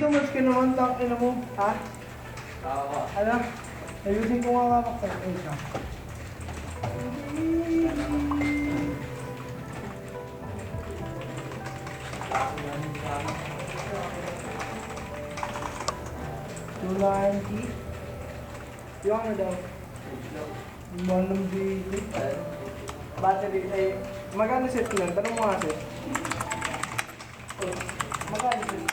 dito, mas ka naman, ina mo. Ha? Ako. Ano? Ayusin ko nga kamakta. Ay, siya. $290. Yung ano daw? Mahal ng dito. Battery ay... Magkano set ko lang? Tanong mo nga set. Magkano set?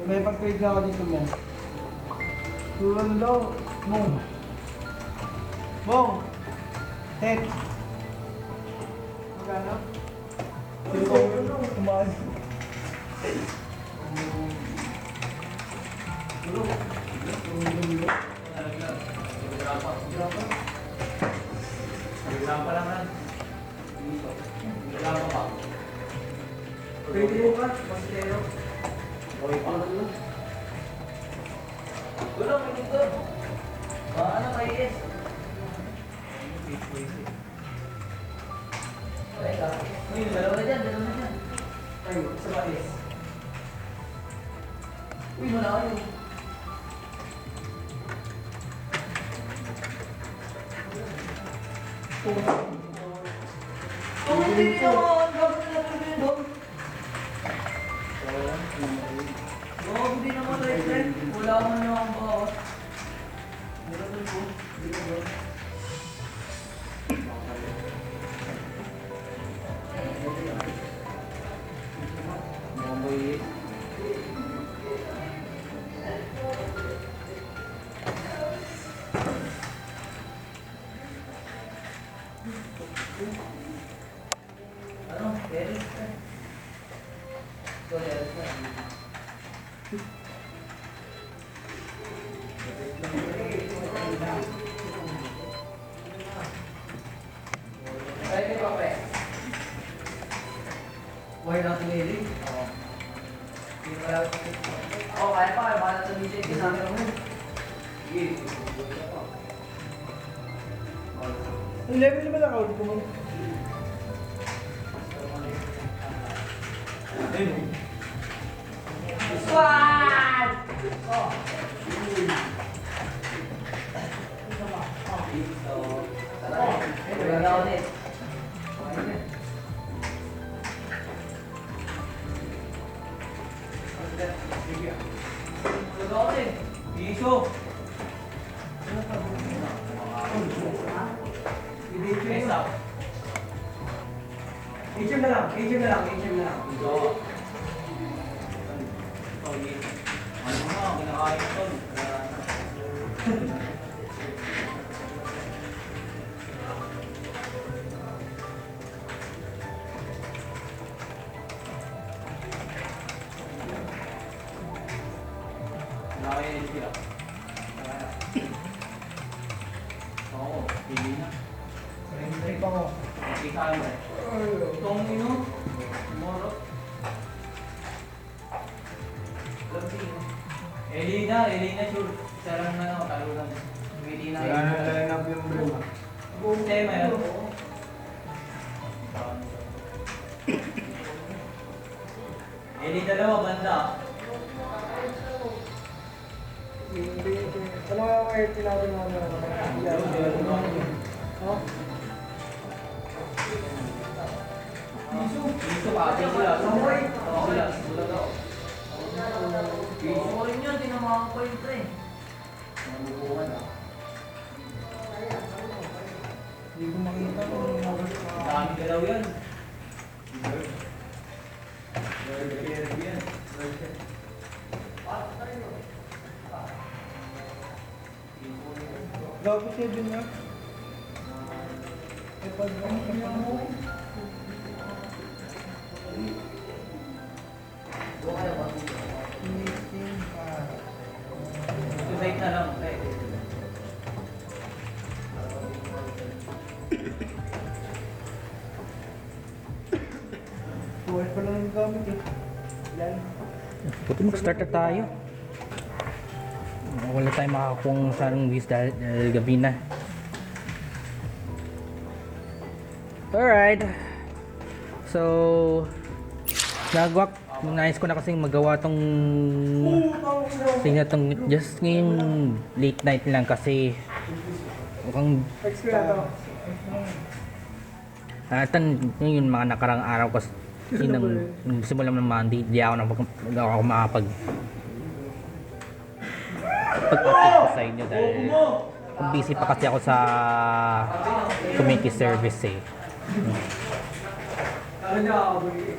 May pag-trade na ako dito mo. Tulan daw. Mong. Mong. Ted. Magkano? Kumain. Grapa lang yan. Grapa pa. Pwede mo ba? Masitero. Okay pa. Wala, may dito. Ano kayo is? Uy, dalawa na dyan, dalawa na dyan. Ay, isa ba is? Uy, wala kayo. Kung hindi naman, bakit na natin doon? Oo, hindi naman tayo friend. Wala man yung ang bawat. Wala doon po. Hindi ko ba? Mga boy. Ano? Eris ka? Ito, Eris ka. Kaya di ba, pre? Why not really? Oo. Hindi mo lang. Oo, kaya pa. Kaya pa sa meeting. Kasama mo. Sige. Ang level na ba na count ko mo? Squad! Oh. Wala ulit. Wala ulit. Iso. HM na lang, HM na lang, HM na lang. Iso. Ano mo, kinakain ito. Nakakainin sila. Oo, hindi na. Trip ako. Kita mo eh. Itong ino, moro. Elina, sure. Isa lang na ako, talo lang. Pwede na. Wala na line up yung brema. Buong tema yan. Dalawa, banda. Ano nga yung air natin na ano? Oh? Dito pa, sila. Samboy. Sila. Bulag ako. Oo rin yun, tinamahan ko yun eh. Nabubuhan ah. Hindi ko makita kung Dami galaw yan. Gabi 7 na. Ipad mo. Save na lang. Buhay pa lang yung gamit eh. Yan. Buti mag-start na tayo. Wala tayong makakuha sa anong views dahil gabi na. Alright. So, nais ko na kasing magawa tong just ngayong late night lang kasi mukhang yung mga nakarang araw kasi nung simula ng Monday di ako makapag pag-update ko sa inyo dahil busy pa kasi ako sa community service eh.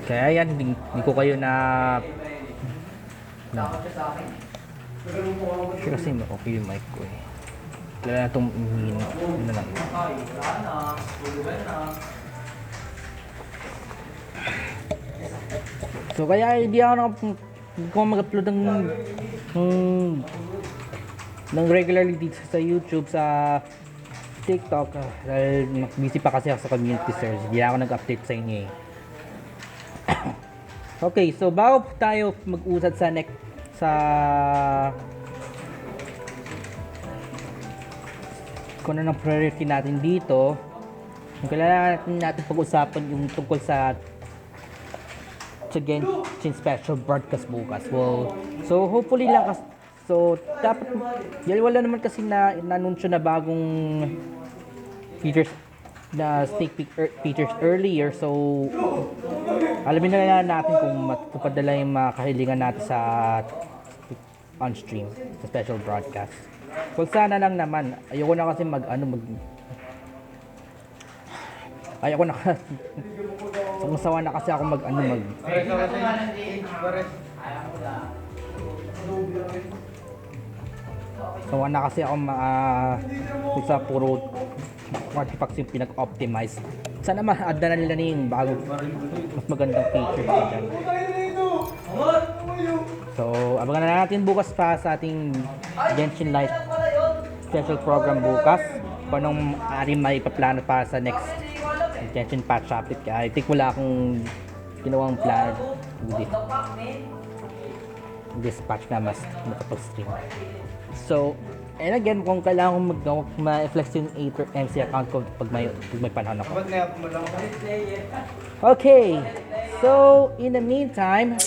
Kaya yan, hindi ko kayo kasi okay yung mic ko eh. Kailangan na itong na lang. So kaya hindi ako mag-upload ng regularly dito sa YouTube, sa TikTok dahil busy pa kasi ako sa community service. Hindi ako nag-update sa inyo eh. Okay, so bago tayo mag-usad sa kung ano ng priority natin dito, yung kailangan natin pag-usapan yung tungkol sa Genshin special broadcast bukas. Well, so hopefully lang so dapat wala naman kasi na-anunsyo na bagong features na sneak peek features earlier, so alamin na natin kung matupadala yung mga kahilingan natin sa on stream sa special broadcast. Kung sana lang naman, ayoko na kasi ayoko na sawa na kasi ako sawa na kasi ako sa puro artifacts yung pinag-optimize. Sana ma-add na nila yung bago mas magandang features na dyan. So abangan na natin bukas pa sa ating Genshin Live special program bukas kung anong may paplano pa sa next Genshin patch update. Kaya I think wala akong ginawang plan with this patch na mas makapag-stream. So, and again, kung kailangan kong ma-flex yung MC account ko pag may panahon ako. Okay, so in the meantime,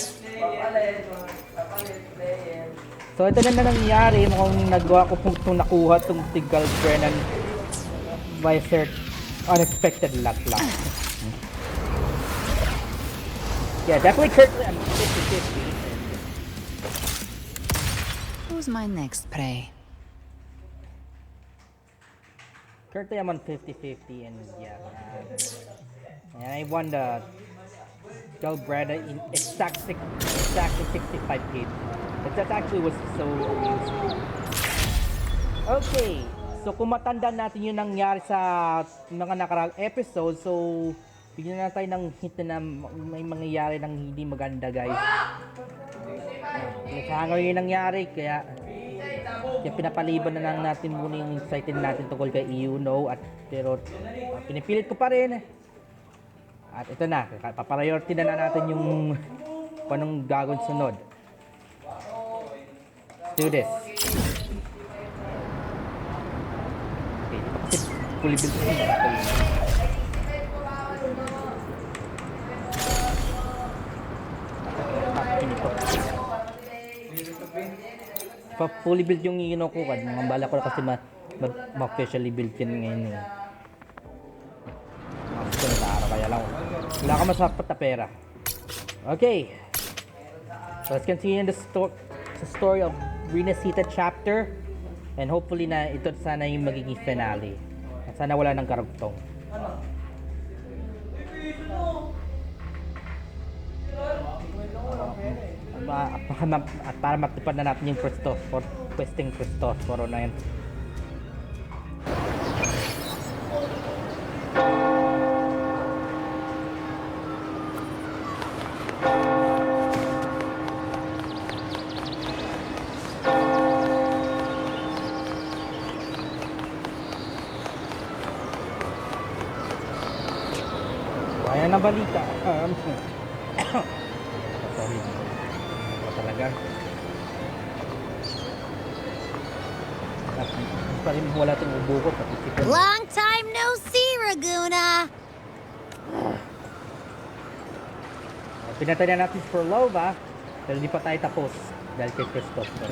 so ito na nangyari mukhang nagawa ko itong nakuha itong Galbrena by unexpected luck lang. Yeah, definitely currently I'm 50-50. Who's my next prey? Currently I'm on 50-50 and yeah. And I won the Galbrena in exactly 65 hits. But that actually was so amusing. Okay. So kung matanda natin yung nangyari sa mga nakarang episode, so bigyan na tayo ng hint na may mangyayari ng hindi maganda, guys. Nagkahangar yung nangyari, kaya pinapaliban na lang natin muna yung excited natin tungkol kay Yuno, pero pinipilit ko pa rin. At ito na, papriority na natin yung panong gagawin sunod. Let's do this. Fully built in. Fully built yung Yuno ko. Ang bala ko na kasi ma-officially built yan ngayon. Sunod na araw kaya lang. Wala ka masapat na pera. Okay. So let's continue the story of Renacita chapter. And hopefully na ito sana yung magiging finale. At sana wala ng karugtong. At para matupad na natin yung questing Cristoforo na yun. na balita. Sorry. Ito talaga. Pa rin wala itong ubo ko. Long time no see, Raguna. Pinatay na natin for love, ah. Pero hindi pa tayo tapos. Dahil kay Christopher.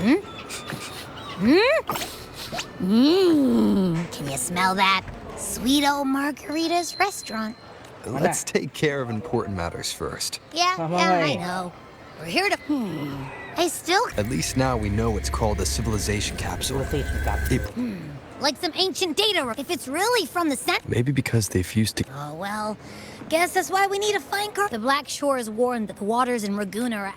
Can you smell that? Sweet old Margarita's restaurant. Let's take care of important matters first. Yeah, I know. We're here to... I still... At least now we know it's called a civilization capsule. Civilization capsule. Like some ancient data, if it's really from the center... Maybe because they fused to... Oh, well, guess that's why we need a fine car. The Black Shores warned that the waters in Raguna are...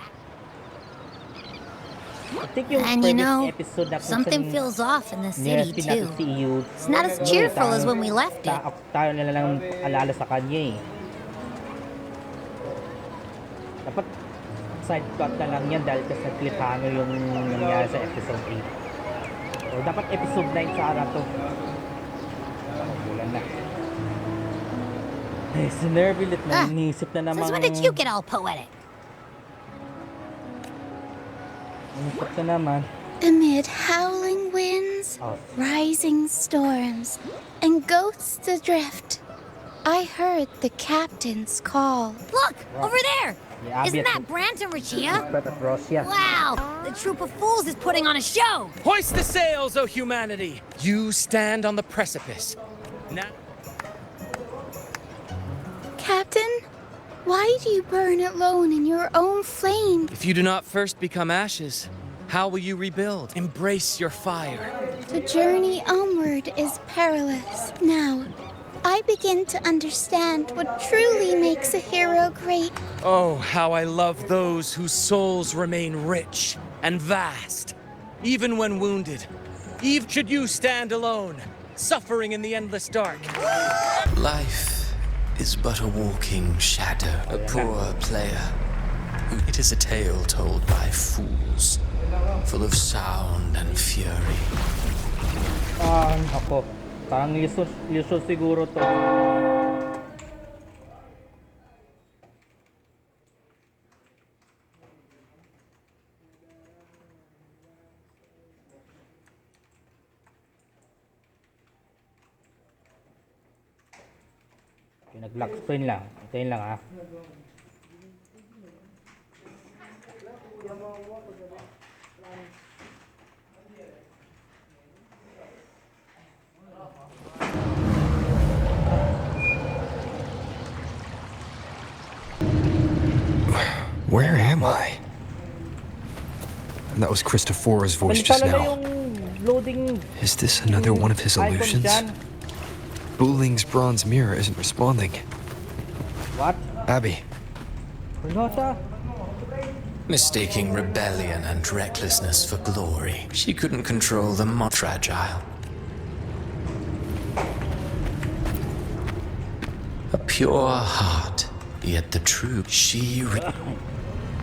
And you know, something feels off in the city too. It's not as cheerful as when we left it. Tayo nila lang alala sa kanya eh. Dapat side plot na lang yan dahil kasi cliffhanger yung nangyari sa episode 8. O dapat episode 9 sa araw to. Bulan na. Eh, si Nervilet na inisip na namang... Since when did you get all poetic? Amid howling winds, rising storms, and ghosts adrift, I heard the captain's call. Look! Over there! Isn't that Brant and Rachia? Wow! The troop of fools is putting on a show! Hoist the sails, O humanity! You stand on the precipice. Now... Captain, why do you burn alone in your own flame? If you do not first become ashes, how will you rebuild? Embrace your fire. The journey onward is perilous. Now, I begin to understand what truly makes a hero great. Oh, how I love those whose souls remain rich and vast, even when wounded. Even should you stand alone, suffering in the endless dark. Life is but a walking shadow, a poor player. It is a tale told by fools, full of sound and fury. Ako. Parang lisod siguro to. Nag-lock screen lang. Ito lang ah. Where am I? And that was Christopher's voice just now. Is this another one of his illusions? Buling's bronze mirror isn't responding. What? Abby. Mistaking rebellion and recklessness for glory, she couldn't control the fragile. A pure heart, yet the truth she...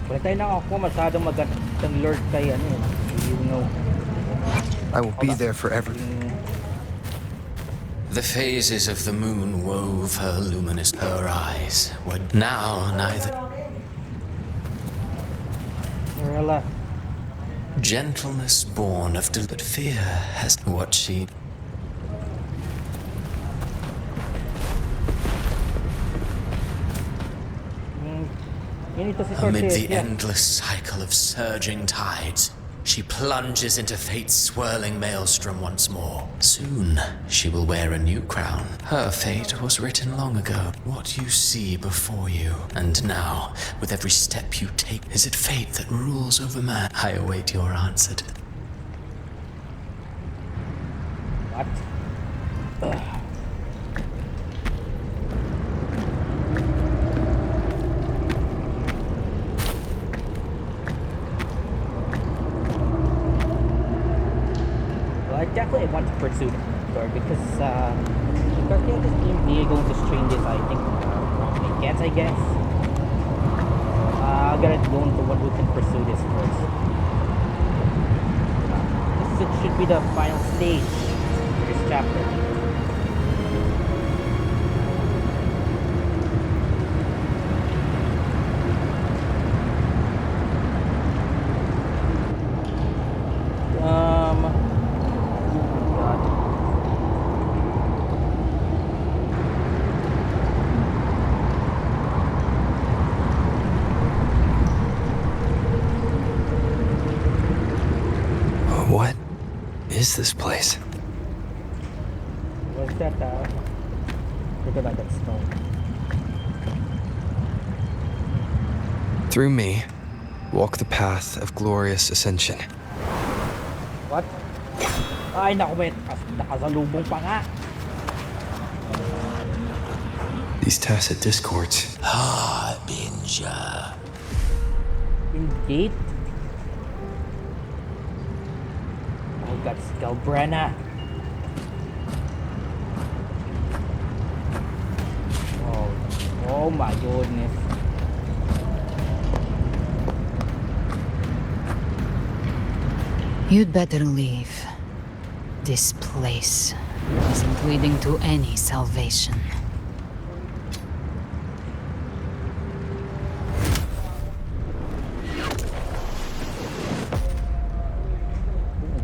Wala tayo na ako masyadong magandang lord kay ano. You know. I will be there forever. The phases of the moon wove her luminous. Her eyes were now neither. Marilla. Gentleness born of but fear has what she. Amid the endless cycle of surging tides, she plunges into fate's swirling maelstrom once more. Soon, she will wear a new crown. Her fate was written long ago. What you see before you. And now, with every step you take, is it fate that rules over man? I await your answer to... What? I definitely want to pursue the because this game they are going to stream this, I think, I guess. I gotta go into one who can pursue this first. This should be the final stage for this chapter. this place? What's that? Look at that stone. Through me, walk the path of glorious ascension. What? Ay, naku, may nakasalubong pa nga. These tacit discords. Harbinger. Ingate? Oh, that's Galbrena. Oh my goodness. You'd better leave. This place isn't leading to any salvation.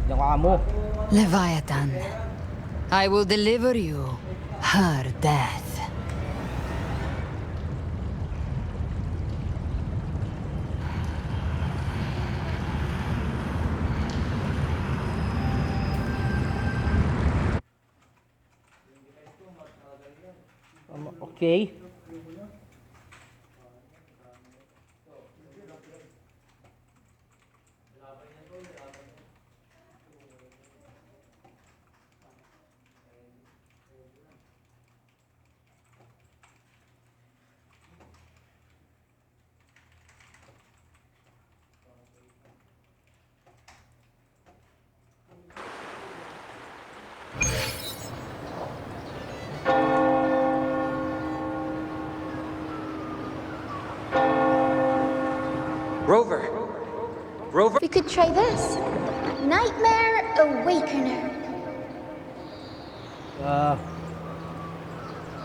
Ginawa mo. Leviathan, I will deliver you her death. Okay. Rover? We could try this. Nightmare Awakener.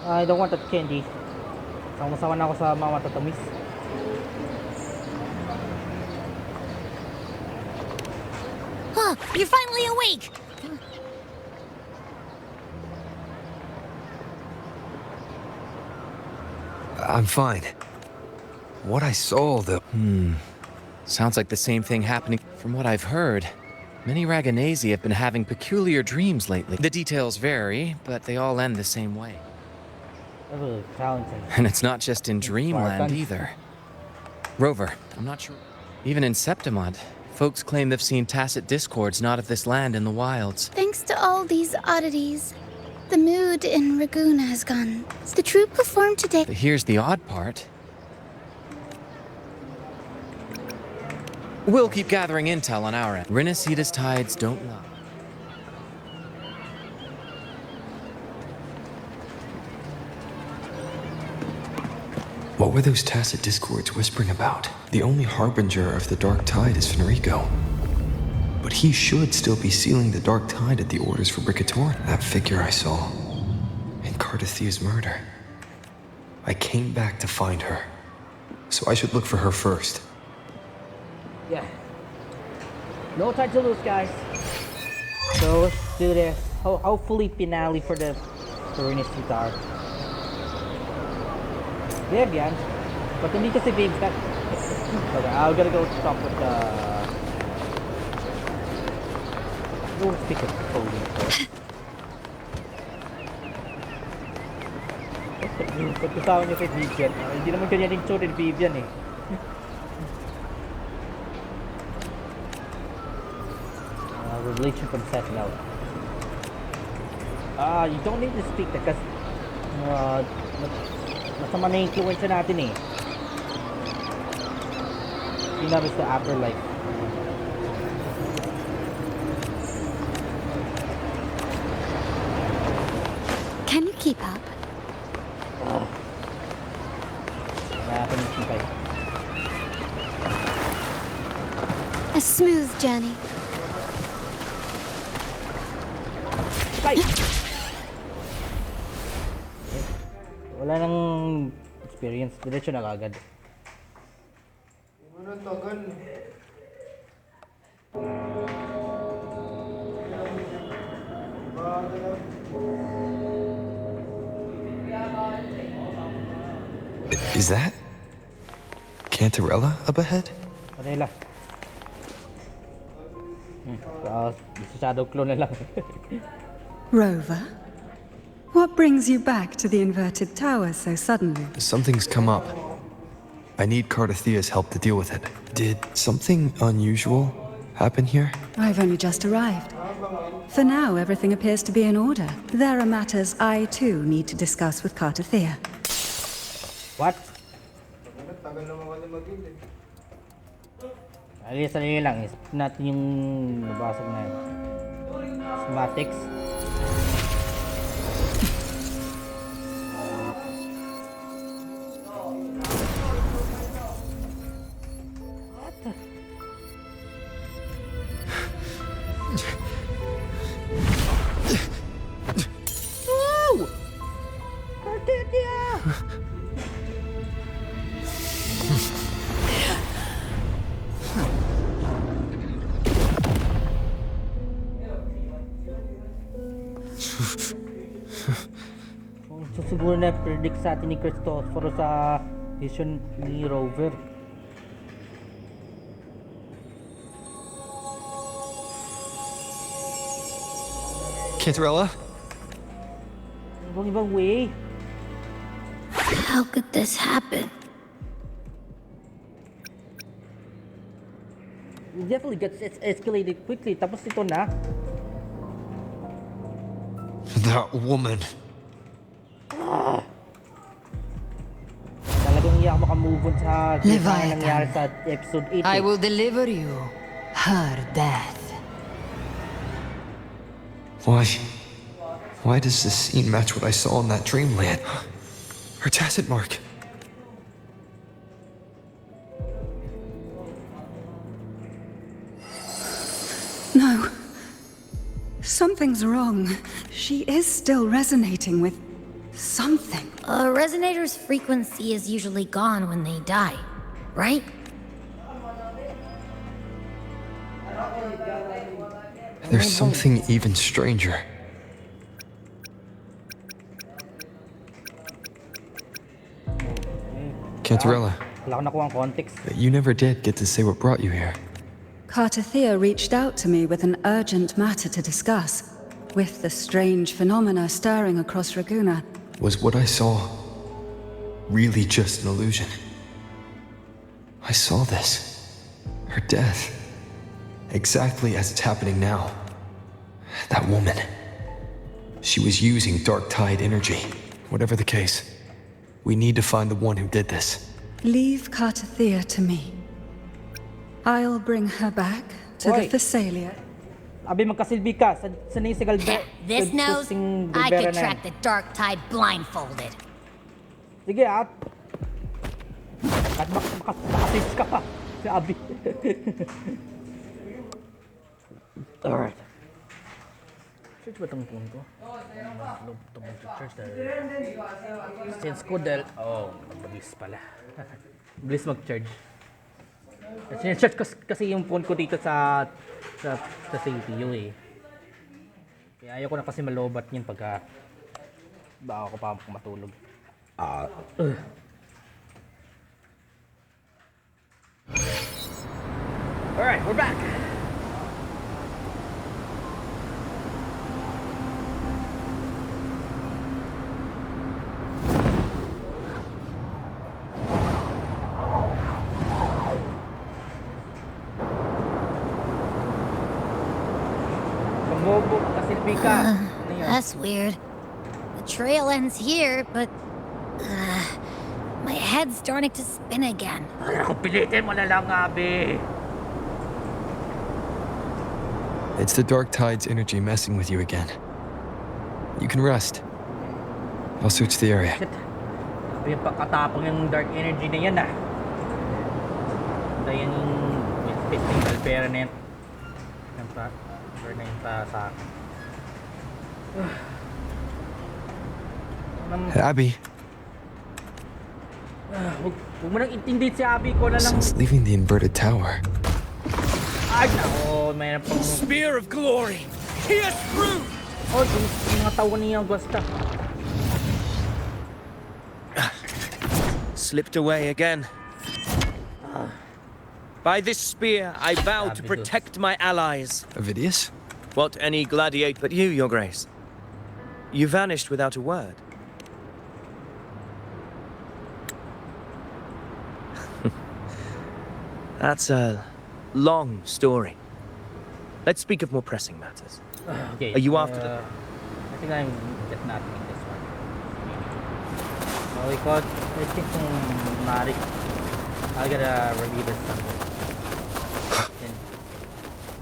I don't want that candy. Sama-sama na ako sa mga matatamis. Huh, you're finally awake! I'm fine. What I saw, though. Sounds like the same thing happening from what I've heard. Many Raganese have been having peculiar dreams lately. The details vary, but they all end the same way. Oh, talented. And it's not just in Dreamland Spartans. either. Rover, I'm not sure. Even in Septimont, folks claim they've seen tacit discords not of this land in the wilds. Thanks to all these oddities, the mood in Raguna has gone. The troupe performed today. But here's the odd part. We'll keep gathering intel on our end. Rinasida's tides don't lie. What were those tacit discords whispering about? The only harbinger of the dark tide is Fenrico. But he should still be sealing the dark tide at the orders for Bricator. That figure I saw in Cardathia's murder. I came back to find her. So I should look for her first. Yeah. No time to lose, guys. So let's do this. Hopefully finale for the Rinasida Sitar. Babe yan. But hindi kasi babe that. Okay, I'm gonna go talk with the... We'll speak with Cody first. Ba't kasama niyo kay Vivian? Hindi naman ganyan yung tsura ni Vivian eh. Revelation from Sentinel. You don't need to speak because masama na yung influence natin eh. Yun is the afterlife. Can you keep up? A smooth journey. Wala nang experience, diretso na kagad. Is that Cantarella up ahead? Kanila. Tapos, shadow clone na lang. Rover? What brings you back to the inverted tower so suddenly? Something's come up. I need Cardathia's help to deal with it. Did something unusual happen here? I've only just arrived. For now, everything appears to be in order. There are matters I too need to discuss with Cardathia. What? Alis lang. Natin yung nabasag na yun. Schematics. So siguro na predict sa atin ni Cristoforo sa vision ni Rover. Cantarella? Ibang way. How could this happen? It definitely gets escalated quickly. Tapos ito na. That woman. Talagang hindi ako makamove on sa nangyari sa episode 8. I will deliver you her death. Why does this scene match what I saw in that dreamland? Her tacit mark. No. Something's wrong. She is still resonating with something. A resonator's frequency is usually gone when they die, right? There's something even stranger. Cantarella, Wala ko nakuha ang context. you never did get to say what brought you here. Cartathea reached out to me with an urgent matter to discuss. With the strange phenomena stirring across Raguna. Was what I saw really just an illusion? I saw this. Her death. Exactly as it's happening now. That woman. She was using dark tide energy. Whatever the case, we need to find the one who did this. Leave Cartathea to me. I'll bring her back to the Thessalia. Abi magkasilbi ka. Sanay si Galbrena. This knows I could track the dark tide blindfolded. Sige at. Makasis ka pa. Si Abi. Alright. Search ba itong phone ko? Ito mag-search dahil. Sense ko dahil. Oh, mabilis pala. Bilis mag-charge. Sinesearch ko kasi yung phone ko dito sa CPU eh. Kaya ayoko na kasi malobat niyan pagka baka ako pa matulog. Alright, we're back! That's weird. The trail ends here, but my head's starting to spin again. Pilitin mo na lang, Abi. It's the dark tide's energy messing with you again. You can rest. I'll search the area. Abi, yung pagkatapang yung dark energy na yan ah. Dahil yung fit ng Galbrena na yan. Or na yung sa Abby. Huwag mo nang intindi si Abby ko na lang. Since leaving the inverted tower. Ay, nako, mayroon pang... Spear of glory! Pierce through! Oh, yung mga tawa niya basta. Slipped away again. By this spear, I vow to protect my allies. Avidius? What any gladiator but you, Your Grace? You vanished without a word. That's a long story. Let's speak of more pressing matters. Okay. Are you after I think I'm just not in this one. Because I think Mari, I gotta review this something.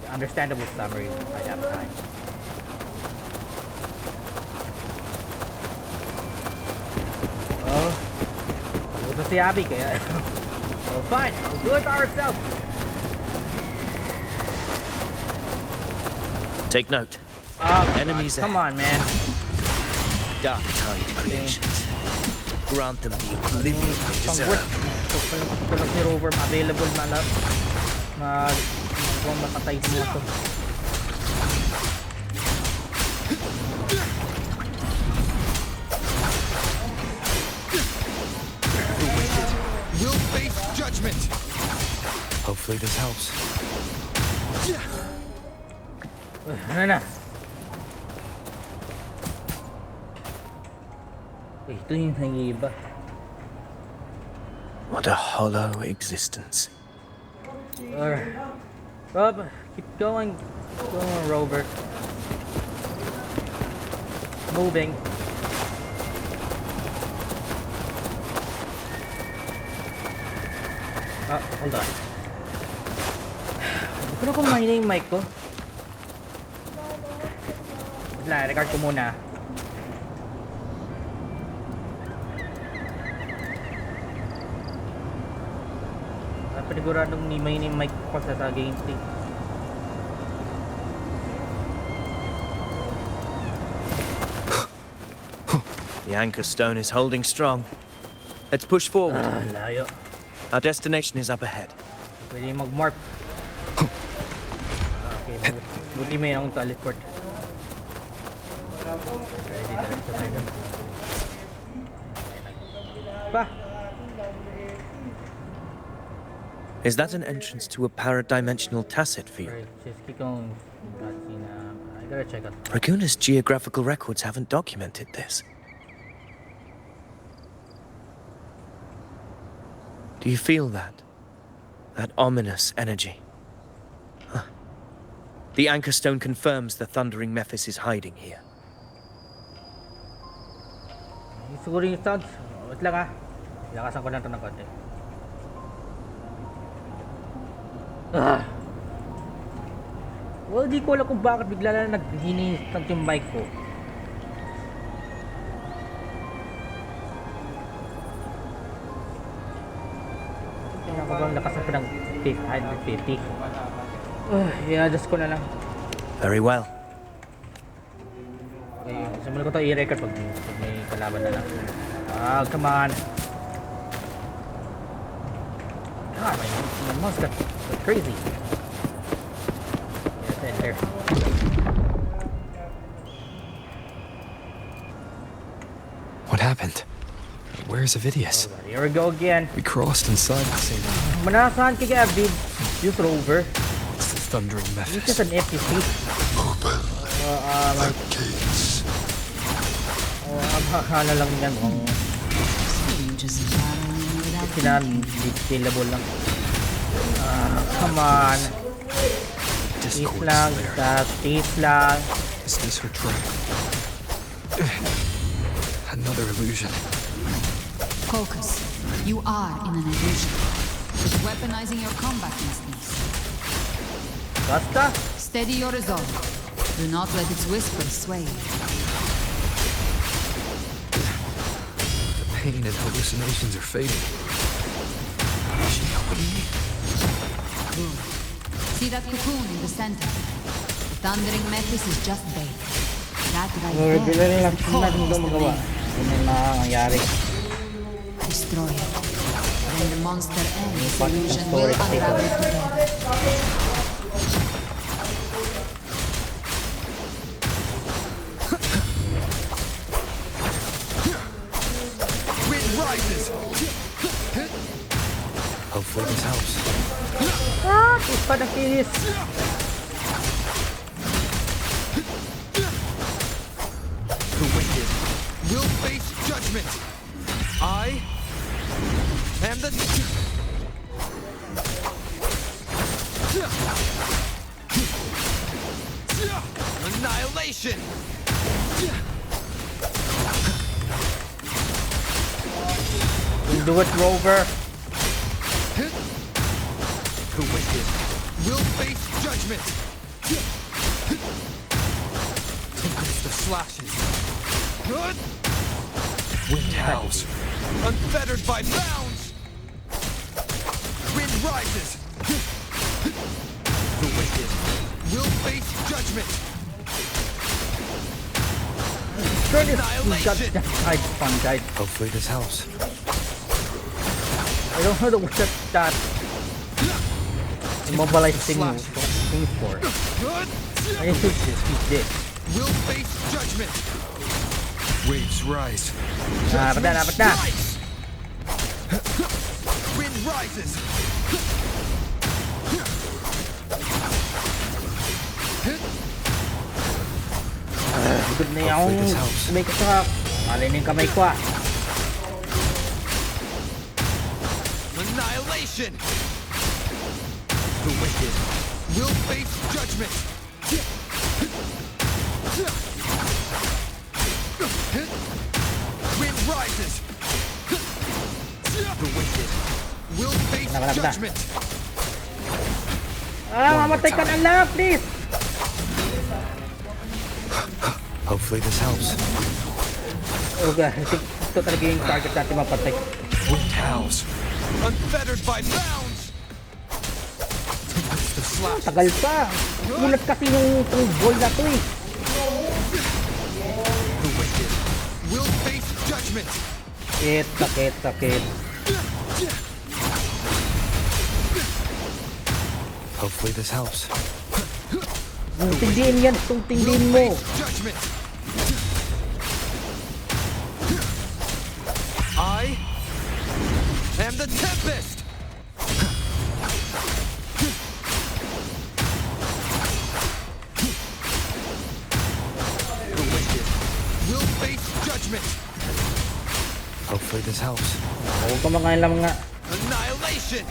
Understandable summary by that time. Oh, ito si Abby kaya. Oh, fine, we'll do it ourselves. Take note. Oh, Enemies come on, man. Dark-tide creations. Grant them the oblivion they deserve. Tulog ni Rover, available mapatay mo ito. We'll face judgment. Hopefully this helps. Ano na? Ito yung nangiba. What a hollow existence. Alright. Rob, keep going. Keep going, Rover. Moving. Hold on. Hindi ko na kumain na yung mic ko. Wala, record ko muna. Paniguradong ni may mic ko sa gameplay. The anchor stone is holding strong. Let's push forward. Layo. Our destination is up ahead. Pwede mag-morph. Okay, buti may akong teleport. Ready na rin tayo. Pa! Is that an entrance to a paradimensional tacit field? Alright, just keep going. I gotta check out. Raguna's geographical records haven't documented this. Do you feel that? That ominous energy? Huh. The anchor stone confirms the thundering Mephis is hiding here. Siguro yung sounds. Wait lang ah. Lakasan ko lang ito ng konti. Well, di ko alam kung bakit bigla na nag-instant yung mic ko. Kaya ko bang lakasan ko ng 150. I-adjust ko na lang. Very well. Okay, simulan ko ito i-record pag may kalaban na lang. Come on. God, my mouse got crazy. Yes, enter. What happened? Where's Avidius? Oh, here we go again. We crossed inside the same time. Manasahan ka Gavid. Use Rover. It's the thundering Mephis. This is an FTC. Open the gates. Akala lang yan. Detailable lang. Come on. Tease lang. Tease lang. Is this her trap? Another illusion. Focus. You are in an illusion. It's weaponizing your combat instincts. Basta. Steady your resolve. Do not let its whispers sway you. The pain and hallucinations are fading. Is she helping me? Good. See that cocoon in the center? The thundering Mephis is just bait. That right there is the core of the blade. Destroy it. When the monster ends, the illusion will unravel together. Hopefully this helps. It's for the kids. judgment. I am the... Annihilation! Do it, Rover. The wicked will face judgment. Tempest of slashes. Good. Wind howls, unfettered by bounds. Wind rises. The wicked will face judgment. Annihilation. Hopefully this helps. I don't know what that immobilized thing for. I think this. Will face judgment. Waves rise. Dapat na. Wind rises. Good na yung may kasakap. Malay na yung kamay ko ah. Annihilation. The wicked will face judgment. Wind rises. The wicked will face judgment. Mamatay ka na lang, please. Hopefully this helps. Okay, ito talaga yung target natin mapatay. Wind howls, unfettered by bounds. Tempest of slashes. Tagal pa. Gulat kasi yung ball na to eh. The wicked will face judgment. Sakit. Hopefully this helps. Tindihin yan, tindihin mo. Judgment. I am the tempest. The wicked will face judgment. Hopefully this helps. Huwag ka makailam nga. Annihilation.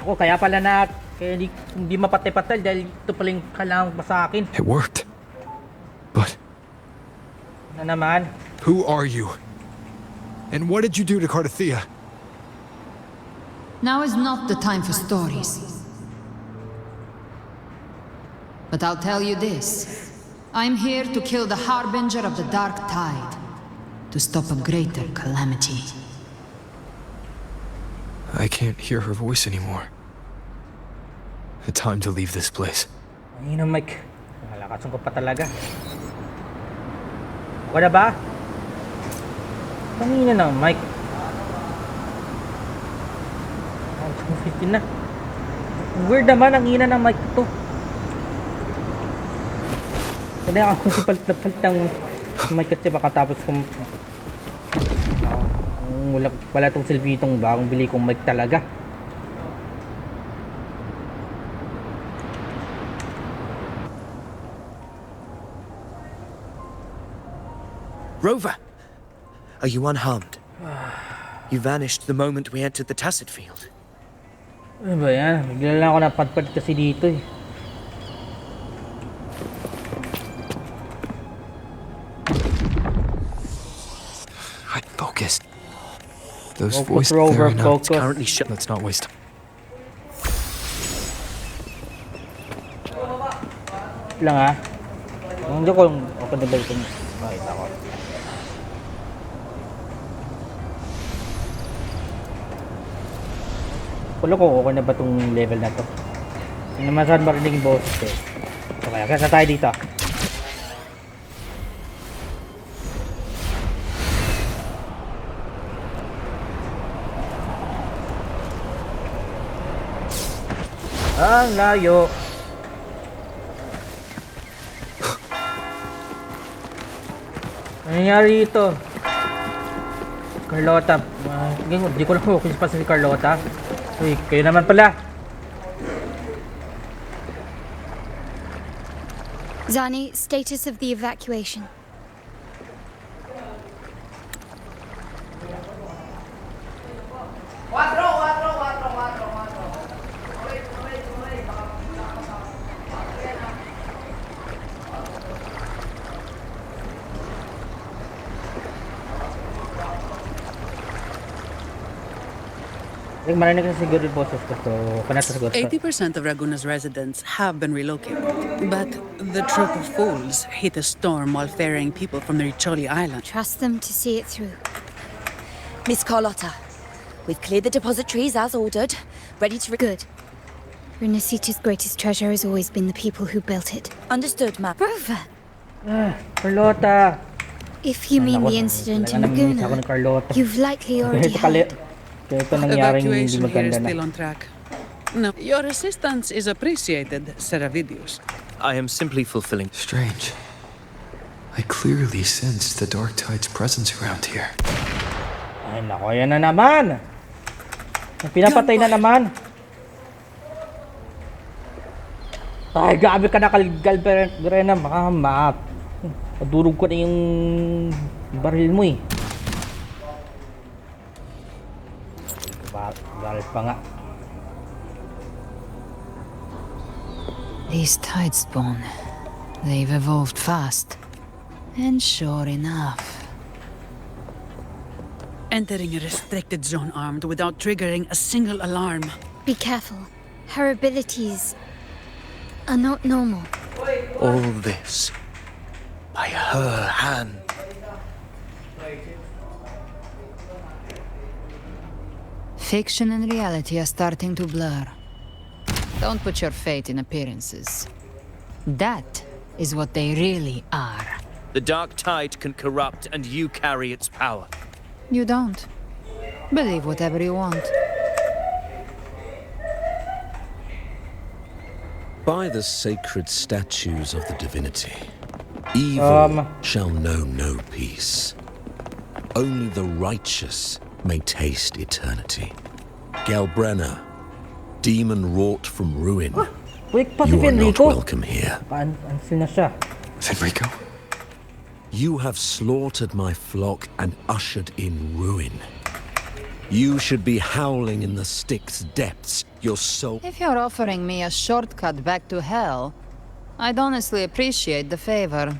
Ako, kaya pala na kaya hindi mapatay-patay dahil ito pala yung kailangan pa sa akin. It worked. But Na naman. who are you? And what did you do to Cardathea? Now is not the time for stories. But I'll tell you this. I'm here to kill the harbinger of the dark tide. To stop a greater calamity. I can't hear her voice anymore. Time to leave this place. Ay na, Mike. Malakasan ko pa talaga. Okay na ba? Pangina na, Mike. 15 na. Weird naman ang ina ng mic to. Kaya ako si palit ng mic kasi baka tapos kung wala tong silbi itong bagong bili kong mic talaga. Rover! Are you unharmed? You vanished the moment we entered the Tacit Field. Ano ba yan? Bigla lang ako napadpad kasi dito eh. I'm focused. Those Focus, voices Rover, are enough. focus. It's currently shut. Let's not waste time. Lang ah. Hindi ko yung open the button. Makita ko. Kulo ko okay na ba itong level na to? Hindi naman saan marinig yung boses eh. So kaya kasa tayo dito. Ang layo. Ano nangyari ito? Carlota. Hindi ko lang focus pa si Carlota. Uy, kayo naman pala. Zani, status of the evacuation. Marinig na siguro yung boses ko, so kanata siguro. 80% of Raguna's residents have been relocated, but the troop of fools hit a storm while ferrying people from the Richoli Island. Trust them to see it through. Miss Carlotta, we've cleared the depositories as ordered, ready to... Good. Renacita's greatest treasure has always been the people who built it. Understood, ma'am. Rover! Carlotta! If you mean the incident in Laguna, you've likely already heard. Evacuation here is still on track. No, your assistance is appreciated, Seravidius. I am simply fulfilling... Strange. I clearly sense the Dark Tide's presence around here. Ay nako, yan na naman! Pinapatay na naman! Ay, gabi ka na Galbrena, baka madurog ko na yung baril mo eh. Baril pa nga. These tidespawn, they've evolved fast. And sure enough... Entering a restricted zone armed without triggering a single alarm. Be careful. Her abilities are not normal. All this by her hand. Fiction and reality are starting to blur. Don't put your faith in appearances. That is what they really are. The Dark Tide can corrupt, and you carry its power. You don't. Believe whatever you want. By the sacred statues of the divinity, evil shall know no peace. Only the righteous may taste eternity. Galbrena, demon wrought from ruin. You are not welcome here. Fenrico? You have slaughtered my flock and ushered in ruin. You should be howling in the Styx depths, your soul... If you're offering me a shortcut back to hell, I'd honestly appreciate the favor.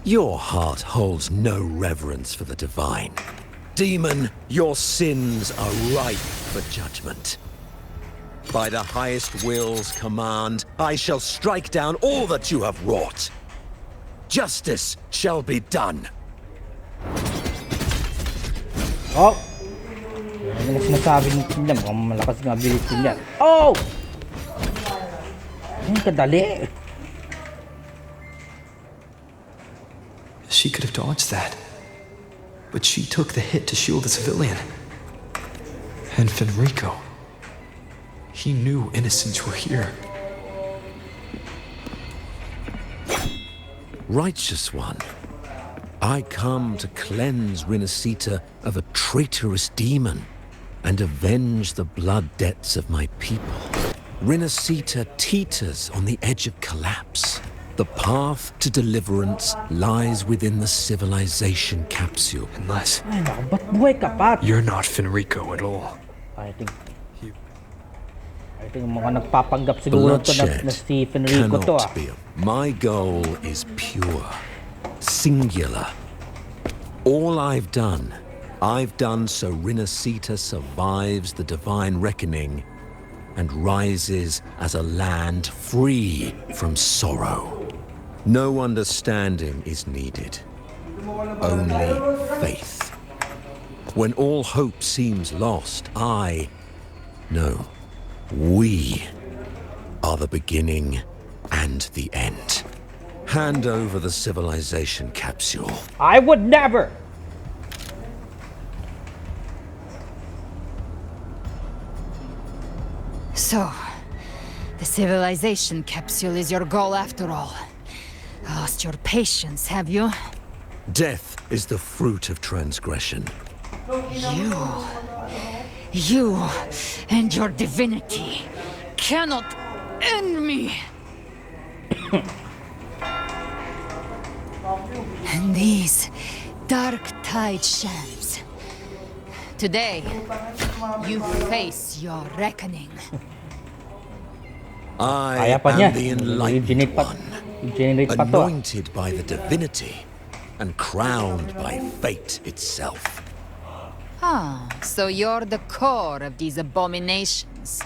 Your heart holds no reverence for the divine. Demon, your sins are ripe for judgment. By the highest will's command, I shall strike down all that you have wrought. Justice shall be done. Oh! Yan ang sinasabi nila, mukhang malakas ng ability niya. Oh! Ang kadali. She could have dodged that. But she took the hit to shield the civilian. And Fenrico. He knew innocents were here. Righteous one, I come to cleanse Renacita of a traitorous demon and avenge the blood debts of my people. Renacita teeters on the edge of collapse. The path to deliverance lies within the civilization capsule. Unless... But you're not Fenrico at all. I think mga nagpapanggap siguro to na si Fenrico to ah. My goal is pure, singular. All I've done so Renacita survives the divine reckoning and rises as a land free from sorrow. No understanding is needed, only faith. When all hope seems lost, we are the beginning and the end. Hand over the civilization capsule. I would never! So, the civilization capsule is your goal after all. Lost your patience, have you? Death is the fruit of transgression. You and your divinity cannot end me. And these dark tide shams. Today, you face your reckoning. I am the enlightened one, anointed by the divinity and crowned by fate itself. Ah, so you're the core of these abominations.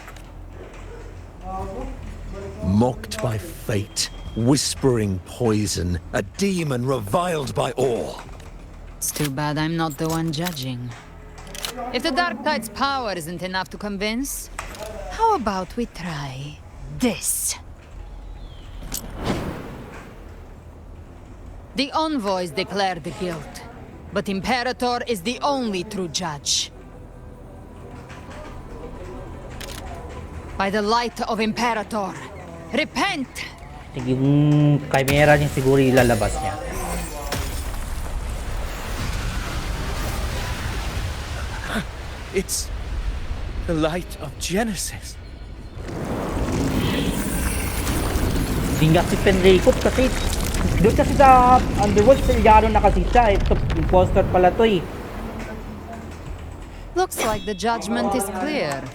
Mocked by fate, whispering poison, a demon reviled by all. It's too bad I'm not the one judging. If the Dark Tide's power isn't enough to convince, how about we try this? The envoys declare the guilt, but Imperator is the only true judge. By the light of Imperator, repent! Yung chimera niya siguro ilalabas niya. It's the light of Genesis. Hindi nga si Penricop kasi doon kasi sa Underworld Selyado na kasi siya. Ito, imposter pala to eh. Looks like the judgment is clear.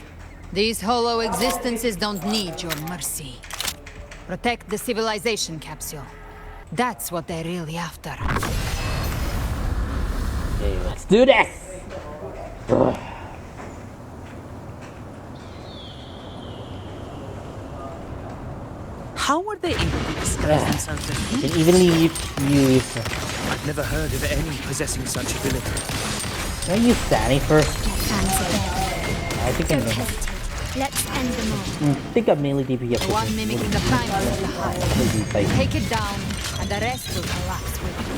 These hollow existences don't need your mercy. Protect the civilization capsule. That's what they're really after. Okay, let's do this! How were they able to disguise themselves as You can evenly use... I've never heard of any possessing such ability. Can I use Danny first? I think I know. Let's end them all. I think I'm mainly DP. The one mimicking the primal is the hive. Take it down, and the rest will collapse with it.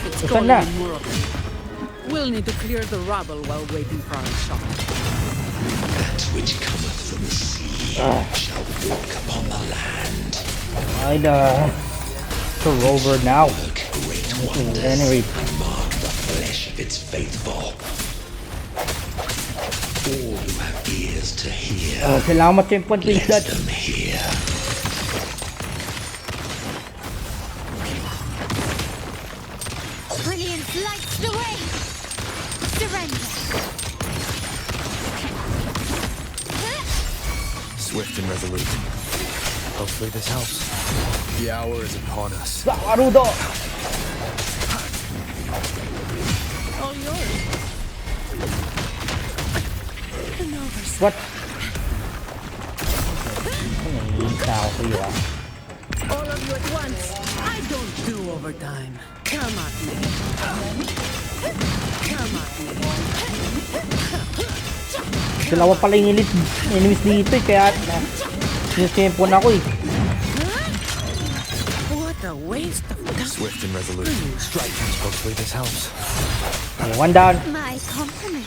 It's going immoral. We'll need to clear the rubble while waiting for our shot. That which cometh from the sea shall walk upon the land. I'd go over now. Henry. Mark the flesh of its faithful. All who have ears to hear. Kailangan mo yung point with that. Let them hear. Brilliance lights the way. Surrender. Swift and resolute. Hopefully this helps. The hour is upon us. Naruto! All yours. What? All of you at once. I don't do overtime. Come at me. Come at me. Dalawa pala yung enemies dito eh, kaya sinusempon ako eh. What a waste of time. Swift and resolute. Strike. Hopefully this helps. Okay, one down. My compliment.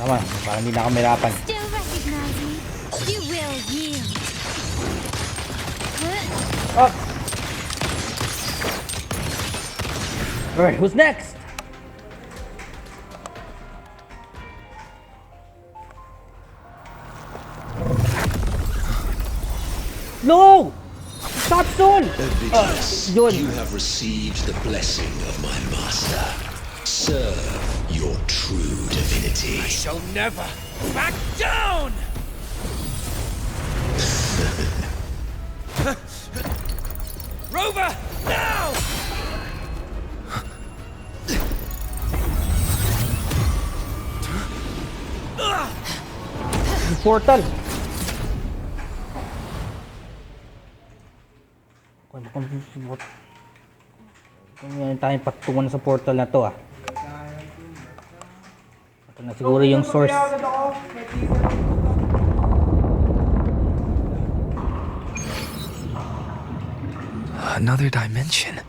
Para hindi na kami hirapan. Still recognize me. You will yield. Up! Alright, who's next? No! Stop soon! You have received the blessing of my master. Serve your true divinity. I shall never back down! Rover, now! Portal. Kung yan tayong patungan sa portal na to ah. Ito na siguro yung source. Another dimension.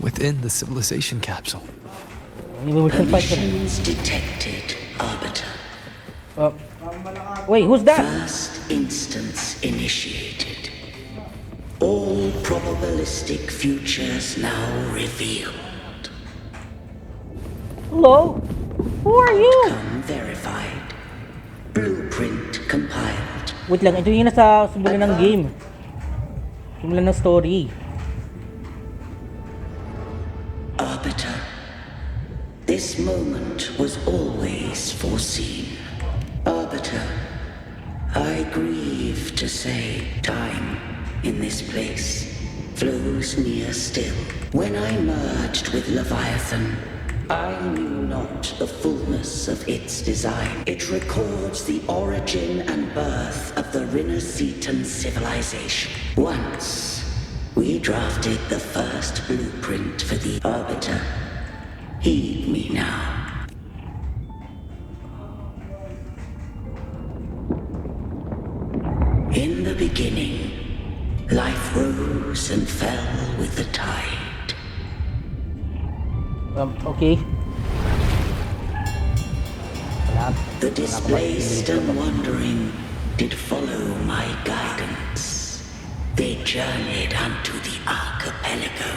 Within the civilization capsule. Permissions detected, Arbiter. Wait, who's that? First instance initiated. All probabilistic futures now revealed. Hello? Who are you? Outcome verified. Blueprint compiled. Wait lang, ito yung nasa simulan ng game. Simulan ng story. This moment was always foreseen. Arbiter, I grieve to say time in this place flows near still. When I merged with Leviathan, I knew not the fullness of its design. It records the origin and birth of the Rinnesetan civilization. Once, we drafted the first blueprint for the Arbiter. Heed me now. In the beginning, life rose and fell with the tide. Okay. The displaced and wandering did follow my guidance. They journeyed unto the archipelago.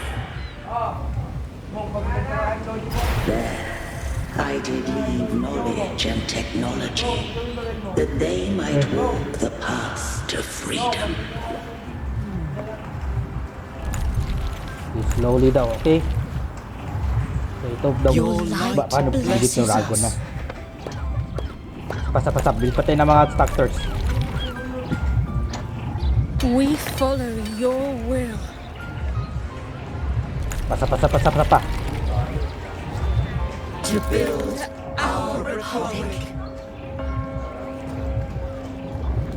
There, I did leave knowledge and technology, that they might walk the path to freedom. Slowly daw, okay? So ito daw, paano pilit yung dragon na? Pasap-pasap, build pa tayo ng mga structures. We follow your will. Pasap pa. To build our republic.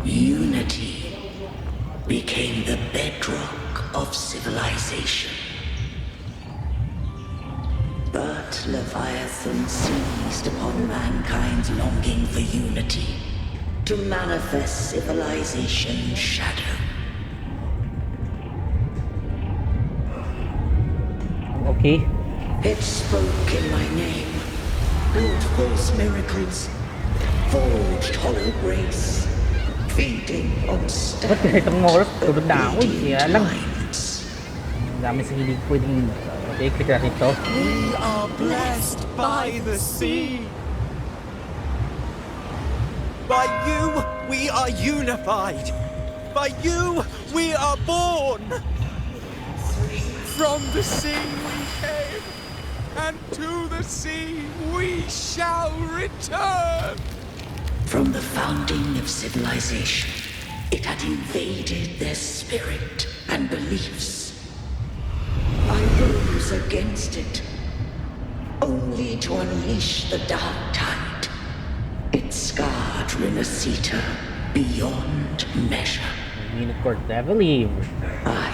Unity became the bedrock of civilization. But Leviathan seized upon mankind's longing for unity to manifest civilization's shadow. Okay. It spoke in my name, built false miracles, forged hollow grace, feeding on Ba't ganitong oras? Tulog na ako. Kaya lang. Dami sa hindi pwedeng... Okay, click natin ito. We are blessed by the sea. By you, we are unified. By you, we are born. From the sea we came, and to the sea we shall return. From the founding of civilization, it had invaded their spirit and beliefs. I rose against it, only to unleash the dark tide. It scarred Rinneseta beyond measure. Unicorn heavily. I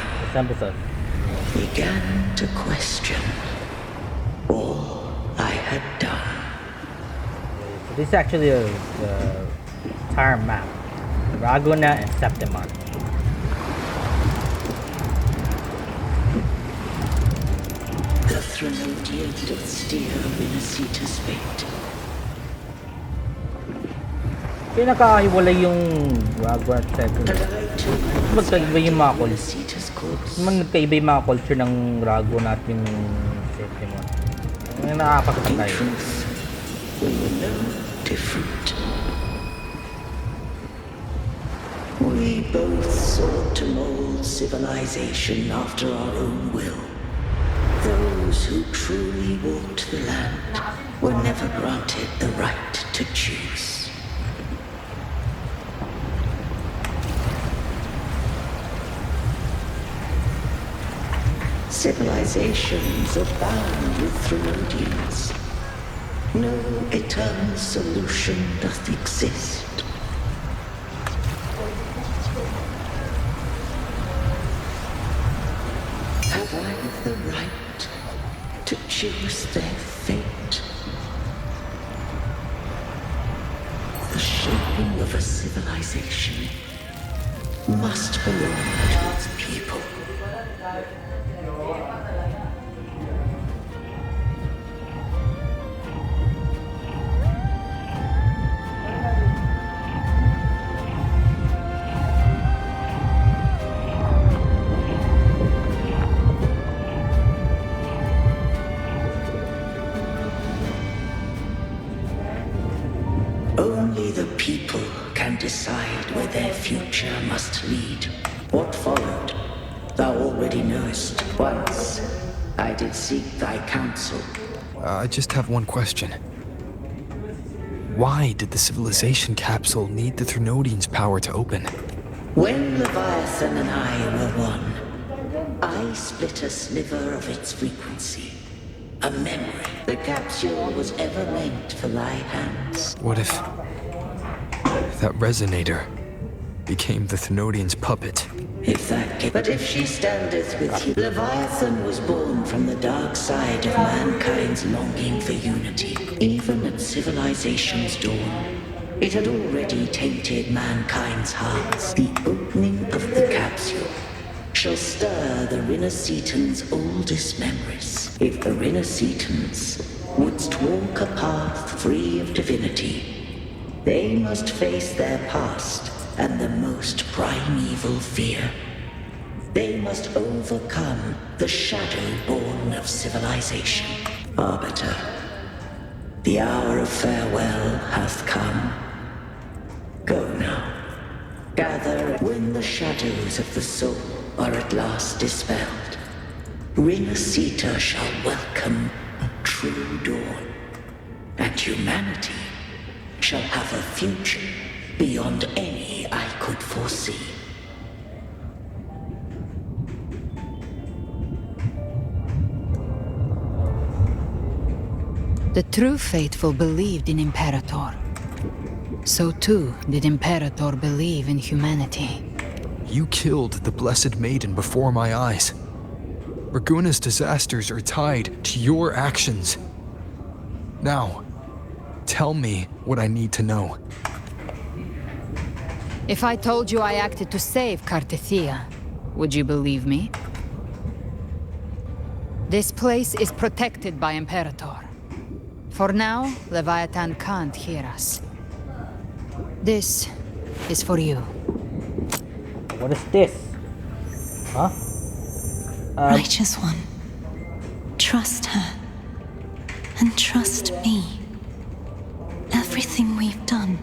began to question all I had done. So this is actually the entire map. Ragona and Septimon. The Threnodian did steer Rinneseta's fate. Pinakahiwalay yung Ragona at Septimon. Magkaiba yung mga culture. Magkaiba yung mga culture ng Ragona at yung Septimon. Nakakapagod tayo. Different. We both sought to mold civilization after our own will. Those who truly walked the land were never granted the right to choose. Civilizations abound with Threnodians. No eternal solution doth exist. Have I the right to choose their fate? The shaping of a civilization must belong to its people. Only the people can decide where their future must lead. What followed, thou already knowest. Once I did seek thy counsel, I just have one question. Why did the civilization capsule need the Threnodian's power to open? When Leviathan and I were one, I split a sliver of its frequency. A memory. The capsule was ever meant for my hands. What if that resonator became the Threnodian's puppet? Exactly. But if she standeth with you, Leviathan was born from the dark side of mankind's longing for unity. Even at civilization's dawn, it had already tainted mankind's hearts. The opening of the capsule shall stir the Rinacetans' oldest memories. If the Rinacetans wouldst walk a path free of divinity, they must face their past and the most primeval fear. They must overcome the shadow born of civilization. Arbiter, the hour of farewell hath come. Go now. Gather when the shadows of the soul are at last dispelled. Rinaceta shall welcome a true dawn, and humanity shall have a future beyond any I could foresee. The true faithful believed in Imperator. So too did Imperator believe in humanity. You killed the Blessed Maiden before my eyes. Raguna's disasters are tied to your actions. Now, tell me what I need to know. If I told you I acted to save Cartethia, would you believe me? This place is protected by Imperator. For now, Leviathan can't hear us. This is for you. What is this? Huh? Righteous One, trust her. And trust me. Everything we've done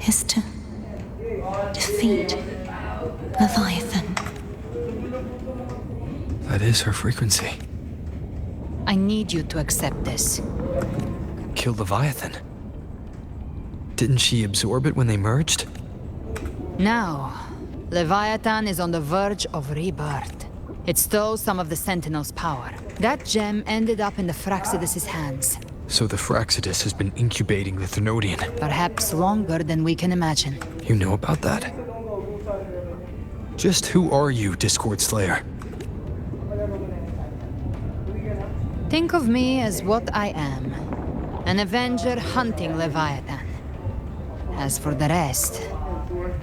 is to defeat Leviathan. That is her frequency. I need you to accept this. Kill Leviathan? Didn't she absorb it when they merged? Now, Leviathan is on the verge of rebirth. It stole some of the Sentinel's power. That gem ended up in the Fraxidus' hands. So the Fraxidus has been incubating the Threnodian. Perhaps longer than we can imagine. You know about that? Just who are you, Discord Slayer? Think of me as what I am. An Avenger hunting Leviathan. As for the rest,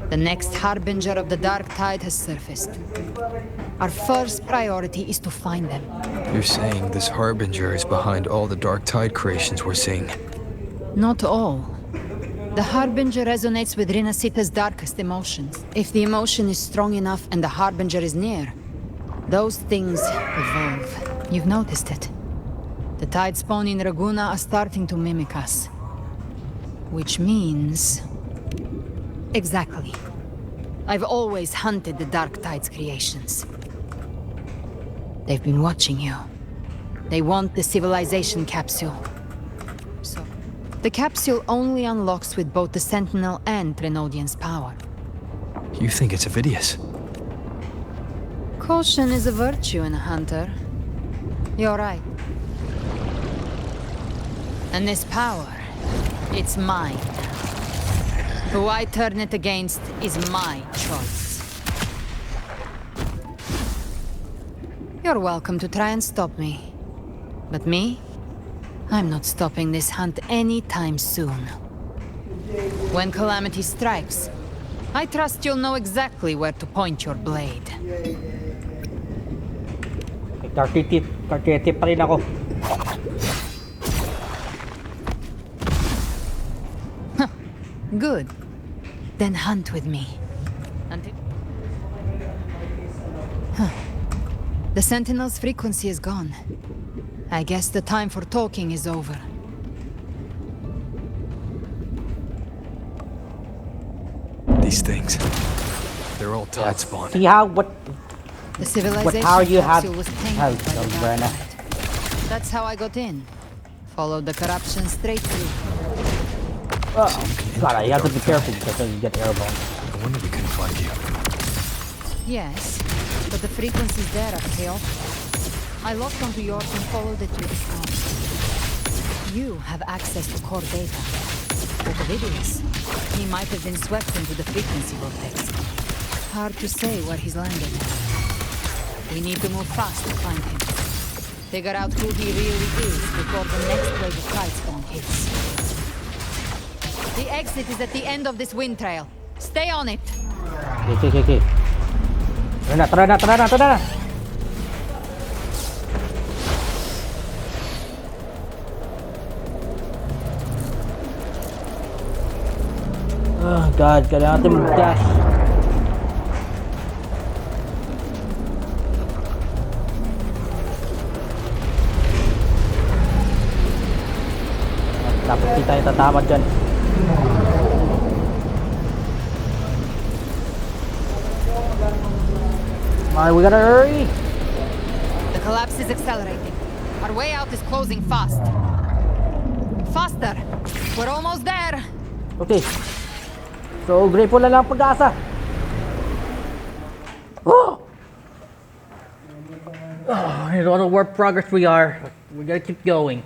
the next Harbinger of the Dark Tide has surfaced. Our first priority is to find them. You're saying this Harbinger is behind all the Dark Tide creations we're seeing? Not all. The Harbinger resonates with Rinaceta's darkest emotions. If the emotion is strong enough and the Harbinger is near, those things evolve. You've noticed it. The Tide spawn in Raguna are starting to mimic us. Which means... Exactly. I've always hunted the Dark Tide's creations. They've been watching you. They want the civilization capsule. So, the capsule only unlocks with both the Sentinel and Threnodian's power. You think it's Avidius? Caution is a virtue in a hunter. You're right. And this power, it's mine. Who I turn it against is my choice. You're welcome to try and stop me. But me? I'm not stopping this hunt anytime soon. When calamity strikes, I trust you'll know exactly where to point your blade. Tartitip pa rin ako. Good. Then hunt with me. The Sentinel's frequency is gone. I guess the time for talking is over. These things, they're all Tide spawn. See how what The civilization power you capsule have was tainted by the Galbrena. Dark Tide. That's how I got in. Follow the corruption straight through. Oh, God, you have to be careful because you get airborne. I wonder we couldn't find you. Yes, but the frequencies there are chaotic. I locked onto yours and followed it to the storm. You have access to core data. But Ovidius, he might have been swept into the frequency vortex. Hard to say where he's landed. We need to move fast to find him. Figure out who he really is before the next wave of Tidestorm hits. The exit is at the end of this wind trail. Stay on it. Okay. Tara na. Oh God, kailangan natin mag-dash. Dapat di tayo tatama dyan. We gotta hurry. The collapse is accelerating. Our way out is closing fast. Faster. We're almost there. Okay. So, grateful na lang pag-asa. Oh! I don't know where progress we are. We gotta keep going.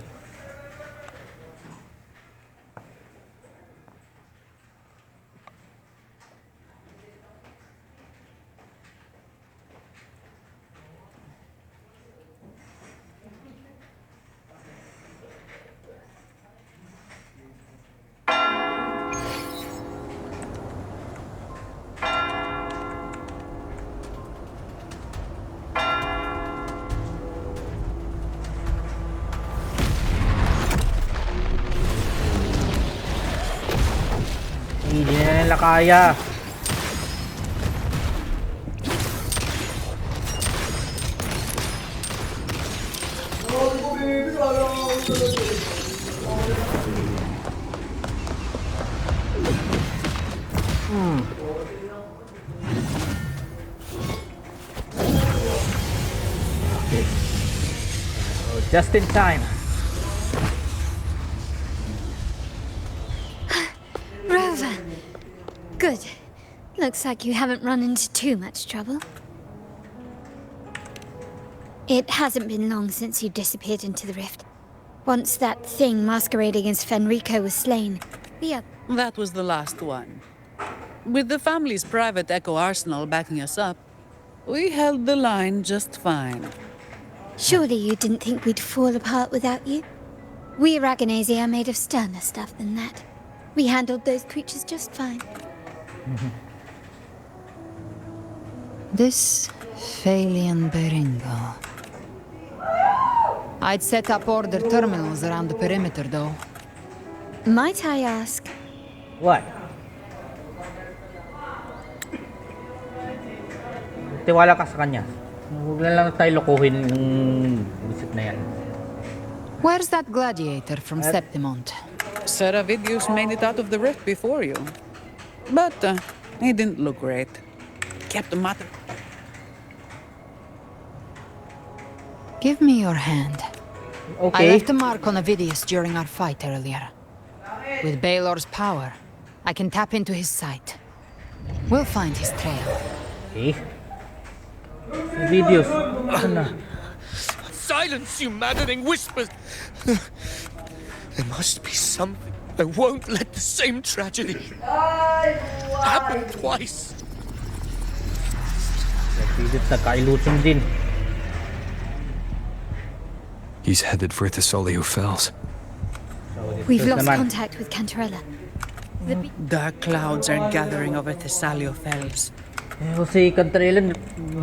Hindi na nila kaya. Just in time. Rover. Good. Looks like you haven't run into too much trouble. It hasn't been long since you disappeared into the rift. Once that thing masquerading as Fenrico was slain, That was the last one. With the family's private echo arsenal backing us up, we held the line just fine. surely you didn't think we'd fall apart without you? We Aragonese are made of sterner stuff than that. We handled those creatures just fine. This Phalian Beringo. I'd set up order terminals around the perimeter, though. Might I ask? What? Tiwala ka sa kanya. Huwag na lang tayo lokohin yung isip na yan. Where's that gladiator from Septimont? Seravidius made it out of the rift before you. But he didn't look great. Kept the matter. Give me your hand. Okay. I left a mark on Ovidius during our fight earlier. With Baelor's power, I can tap into his sight. We'll find his trail. Okay. Videos. Silence, you maddening whispers! There must be something. I won't let the same tragedy happen twice. din. He's headed for Thessalio Fells. We've lost contact with Cantarella. Dark clouds are gathering over Thessalio Fells. Si Cantarella,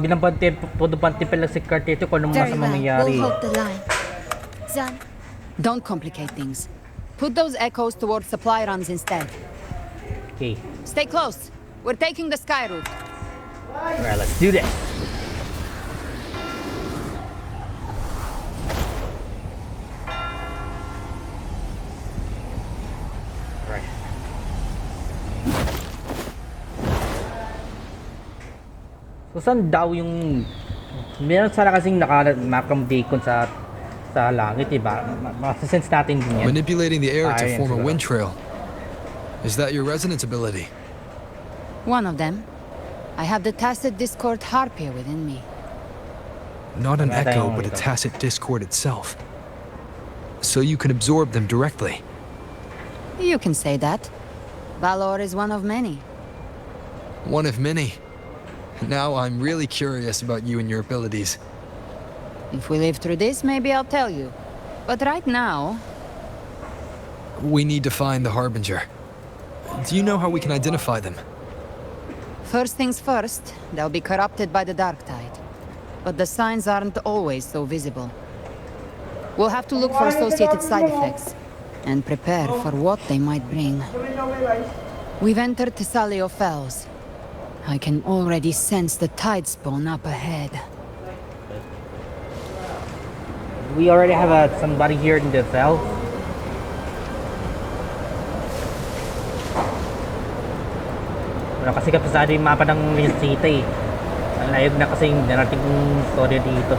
pinapantipin lang si Cartito kung anong Very masamang well. nangyari. We'll hold the line. Zan. Don't complicate things. Put those echoes towards supply runs instead. Okay. Stay close. We're taking the sky route. Alright, let's do this. So saan daw yung meron sana kasing naka-beacon sa sa langit, diba? Masasense natin din yan. Manipulating the air to Ayan, form a siguro. wind trail. Is that your resonance ability? One of them. I have the tacit discord harpia within me. Not an Wala echo, tayong but a ito. tacit discord itself. So you can absorb them directly. You can say that. Valor is one of many. One of many. Now I'm really curious about you and your abilities. If we live through this, maybe I'll tell you. But right now, We need to find the Harbinger. Do you know how we can identify them? first things first, they'll be corrupted by the dark tide. But the signs aren't always so visible. We'll have to look for associated side effects and prepare for what they might bring. We've entered Thessalio Fells. I can already sense the tide spawn up ahead. We already have somebody here in the cell. Wala kasi kapasado yung mapa ng Rincita eh. Ang layog na kasi yung narating story dito.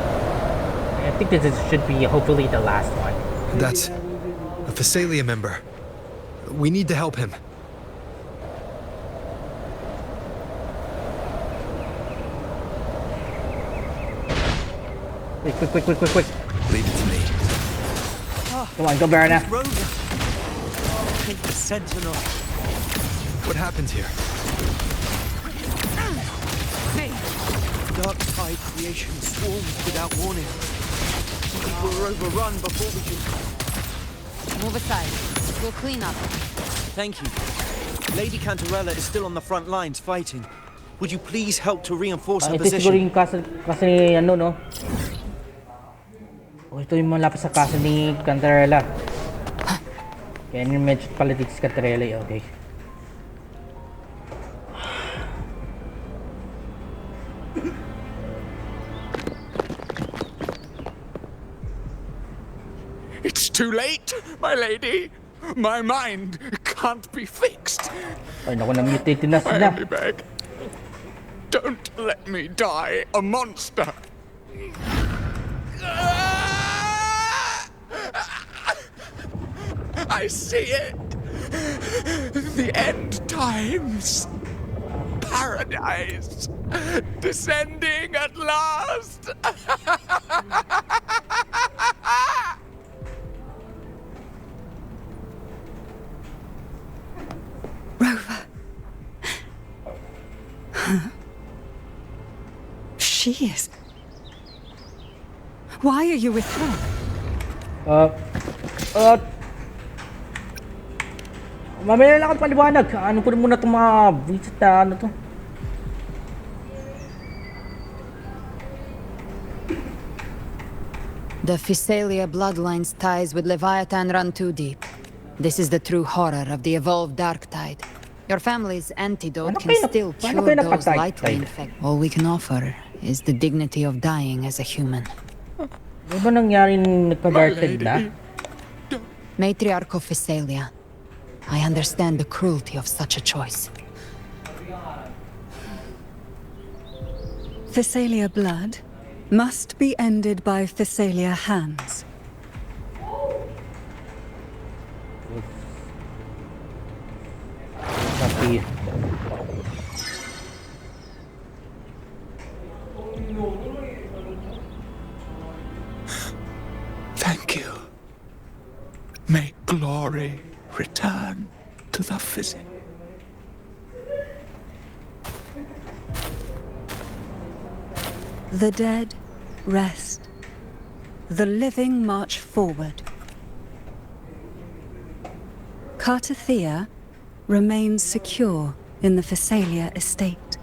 I think this should be hopefully the last one. That's a Phasalia member. We need to help him. Quick. Leave it to me. Come on, Galbrena. Sentinel. What happened here? Dark tide creation swarmed without warning. We were overrun before we could... Move aside. We'll clean up. Thank you. Lady Cantarella is still on the front lines fighting. Would you please help to reinforce her Ito siguro position? yung kasi ano no. Ito yung malapit sa casa ni Cantarella. Kaya medyo pala dito si Cantarella eh, okay. It's too late, my lady. My mind can't be fixed. Ay naku, na-mutate na I sila. only beg. Don't let me die a monster. I see it. The end times. Paradise. Descending at last. Rover. She is. Why are you with her? Mamaya lang ako paliwanag. Ano ko muna itong mga visit na ano to. The Phasalia bloodline's ties with Leviathan run too deep. This is the true horror of the evolved dark tide. Your family's antidote can still cure those lightly infected. All we can offer is the dignity of dying as a human. Ano ba nangyari nung nagka-dark tide na? Matriarch of Phasalia, I understand the cruelty of such a choice. Phasalia blood must be ended by Phasalia hands. Copy. Thank you. May glory return to the physic. The dead rest. The living march forward. Cartathea remains secure in the Phasalia estate.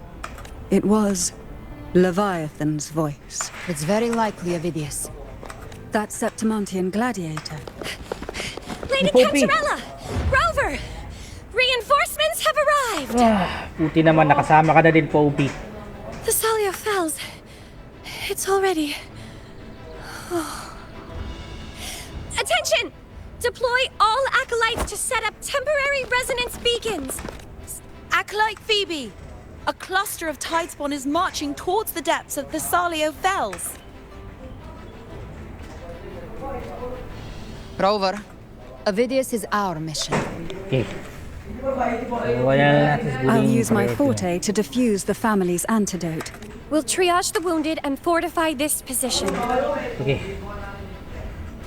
It was Leviathan's voice. It's very likely Avidius. That Septimontian gladiator. Lady Cantarella! Rover! Reinforcements have arrived! Puti naman, nakasama ka na din po, Upi. Thessalio Fells. It's already... Oh. Attention! Deploy all acolytes to set up temporary resonance beacons. Acolyte Phoebe! A cluster of tidespawn is marching towards the depths of Thessalio Fells. Rover, Avidius is our mission. Okay. I'll use my forte to defuse the family's antidote. We'll triage the wounded and fortify this position. Okay.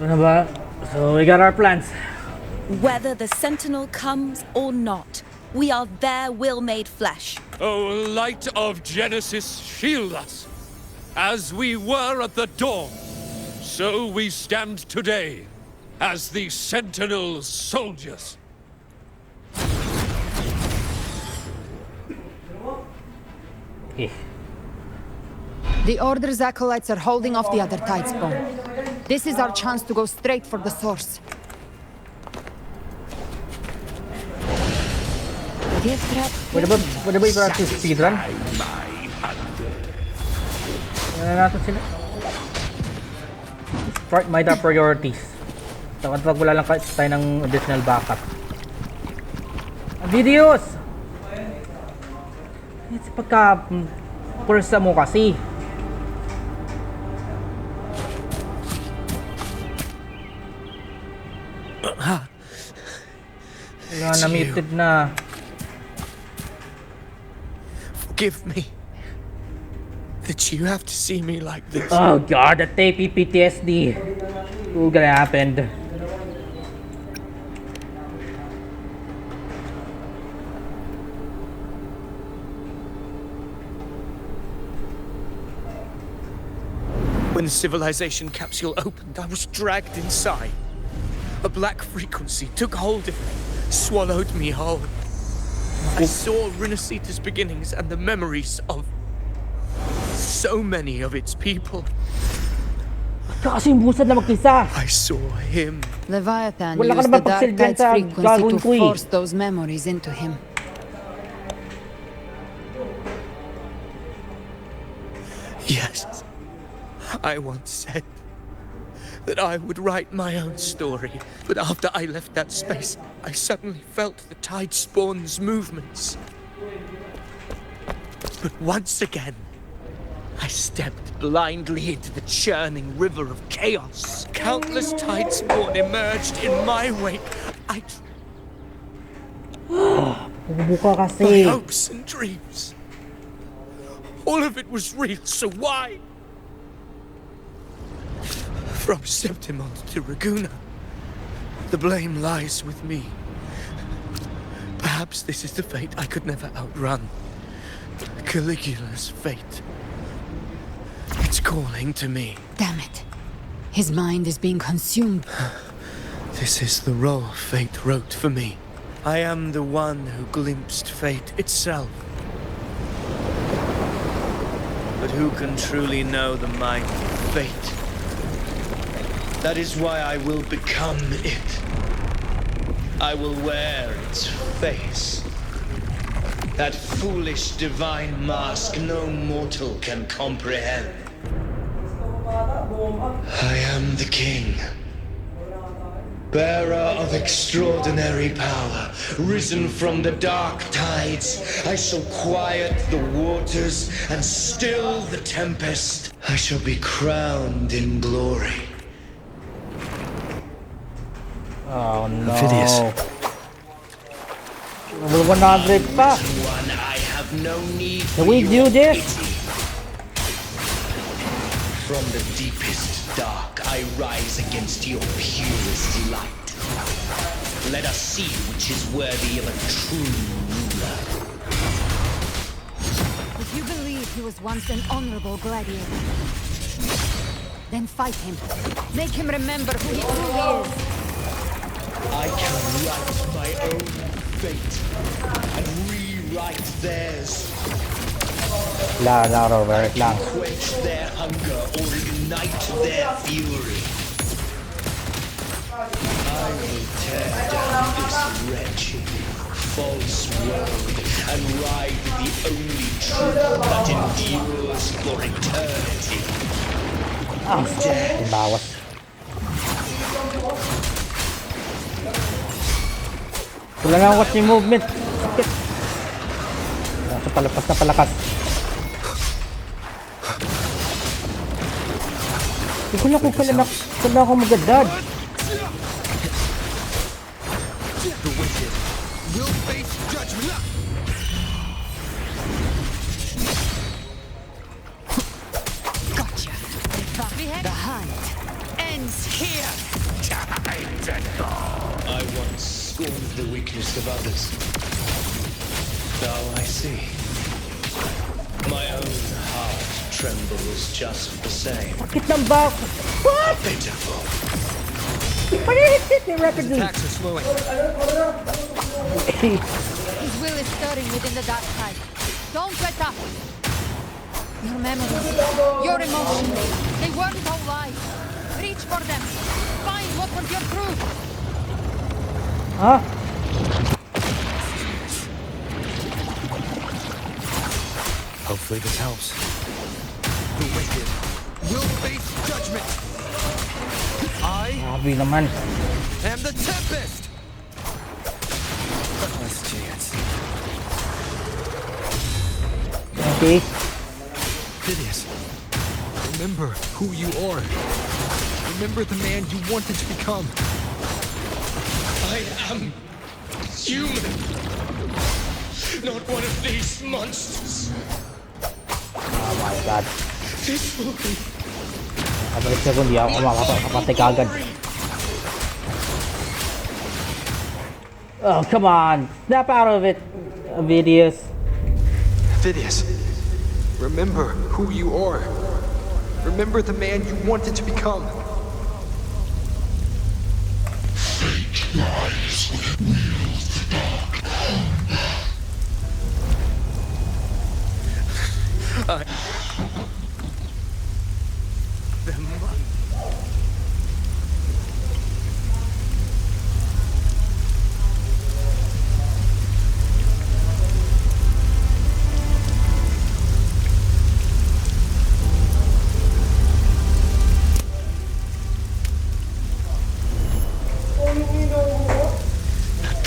Ano ba? So we got our plans. Whether the Sentinel comes or not, we are their will made flesh. O light of Genesis, shield us. As we were at the dawn, so we stand today as the Sentinel's soldiers. Okay. The Order's acolytes are holding off the other Tidespawn. This is our chance to go straight for the source. Pwede ba i-practice speedrun? Yan natin sila. Start my top priorities. Tapos pag wala lang tayo ng additional backup. Videos! It's pagka pulsa mo kasi. Wala na muted na. Forgive me that you have to see me like this. Oh god, that PTSD. What's gonna happen? When the civilization capsule opened, I was dragged inside. A black frequency took hold of me, swallowed me whole. I saw Rinasita's beginnings and the memories of so many of its people. I saw him. Leviathan Wala ka used na ba the dark pagsilbihan tide's sa frequency gagawin to ko eh? force those memories into him. Yes, I once said that I would write my own story, but after I left that space, I suddenly felt the tide spawn's movements. But once again, I stepped blindly into the churning river of chaos. Countless tide spawn emerged in my wake. My hopes and dreams. All of it was real, so why? From Septimont to Raguna, the blame lies with me. Perhaps this is the fate I could never outrun. Caligula's fate. It's calling to me. Damn it. His mind is being consumed. This is the role fate wrote for me. I am the one who glimpsed fate itself. But who can truly know the mind of fate? That is why I will become it. I will wear its face. That foolish divine mask no mortal can comprehend. I am the king. Bearer of extraordinary power, risen from the dark tides, I shall quiet the waters and still the tempest. I shall be crowned in glory. Oh no. Avidius. Level 100 pa. I have no need Can we do this? From the deepest dark, I rise against your purest light. Let us see which is worthy of a true ruler. If you believe he was once an honorable gladiator, then fight him. Make him remember who he truly is. I can write my own fate and rewrite theirs. Robert lang. Quench their hunger or ignite their fury. I will tear down this wretched, false world and ride the only truth that endures for eternity. Death. Bawas. Wala na ako yung movement. Sakit. Nasa palapas na palakas. Hindi ko na kung kailan ako magdad. The hunt ends here. Time to go. I once scorned the weakness of others. Now I see. My own heart trembles just the same. Sakit ng back. What? Pitiful. Hit me rapidly. Attacks are slowing. His will is stirring within the dark side. Don't let up. Your memories, your emotions, they weren't all lies. Reach for them. Find what was your truth. Huh? Hopefully this helps. The wicked will face judgment. I naman. am the Tempest. Last chance. Okay. Phidias, remember who you are. Remember the man you wanted to become. I am human. Not one of these monsters. Oh my god. This will be Kabalik siya kung di ako makapatay kagad. Oh, come on. Snap out of it, Phidias. Phidias, remember who you are. Remember the man you wanted to become. fate lies within the dark.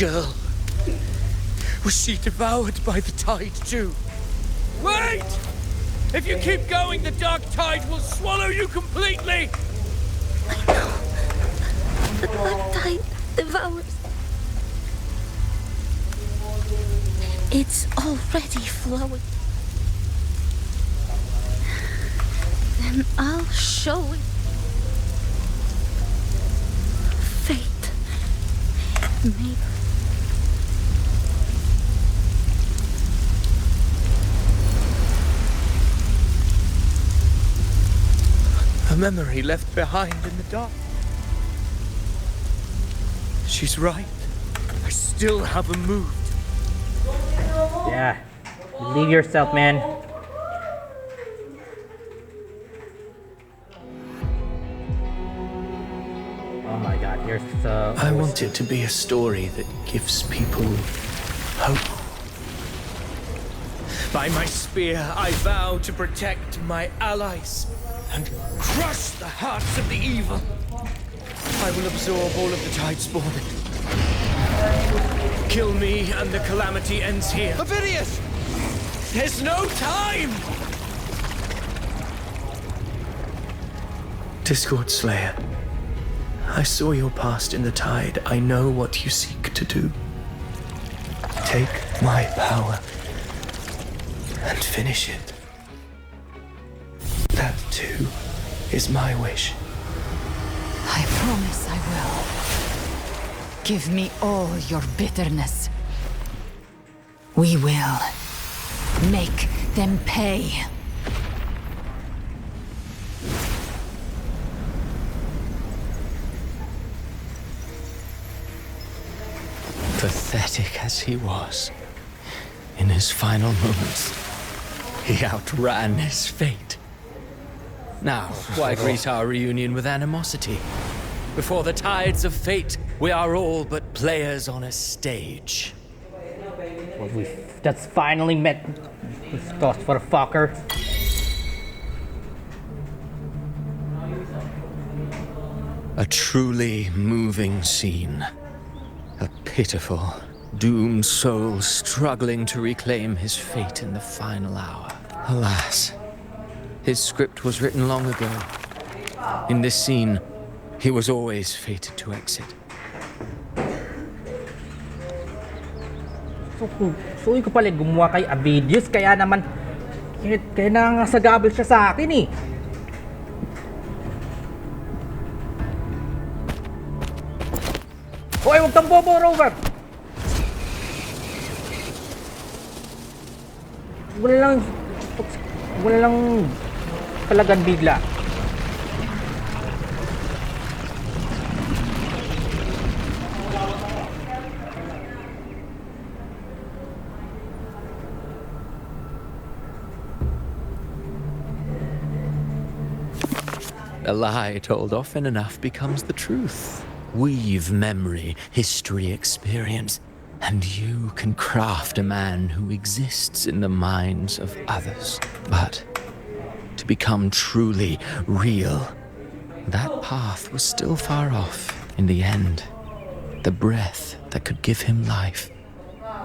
Girl, was she devoured by the tide too? Wait! If you keep going, the dark tide will swallow you completely! The dark tide devours. It's already flowing. Then I'll show it. Fate made A memory left behind in the dark. She's right. I still haven't moved. Yeah. Believe yourself, man. Oh my god, you're so... I want it to be a story that gives people hope. By my spear, I vow to protect my allies and crush the hearts of the evil. I will absorb all of the tide spawn. Kill me and the calamity ends here. Phidias! There's no time! Discord Slayer, I saw your past in the tide. I know what you seek to do. Take my power and finish it. That too is my wish. I promise I will. Give me all your bitterness. We will make them pay. Pathetic as he was, in his final moments, he outran his fate. Now, why greet our reunion with animosity? Before the tides of fate, we are all but players on a stage. Well, we just finally met this toss for a fucker. A truly moving scene. A pitiful, doomed soul struggling to reclaim his fate in the final hour. Alas, his script was written long ago. In this scene, he was always fated to exit. So ko pala gumawa kay Phidias, kaya naman kaya nangasagabal siya sa akin eh. Huwag kang bobo, Rover! Wala lang palagan bigla. A lie told often enough becomes the truth. Weave memory, history, experience, and you can craft a man who exists in the minds of others. But to become truly real, that path was still far off. In the end, the breath that could give him life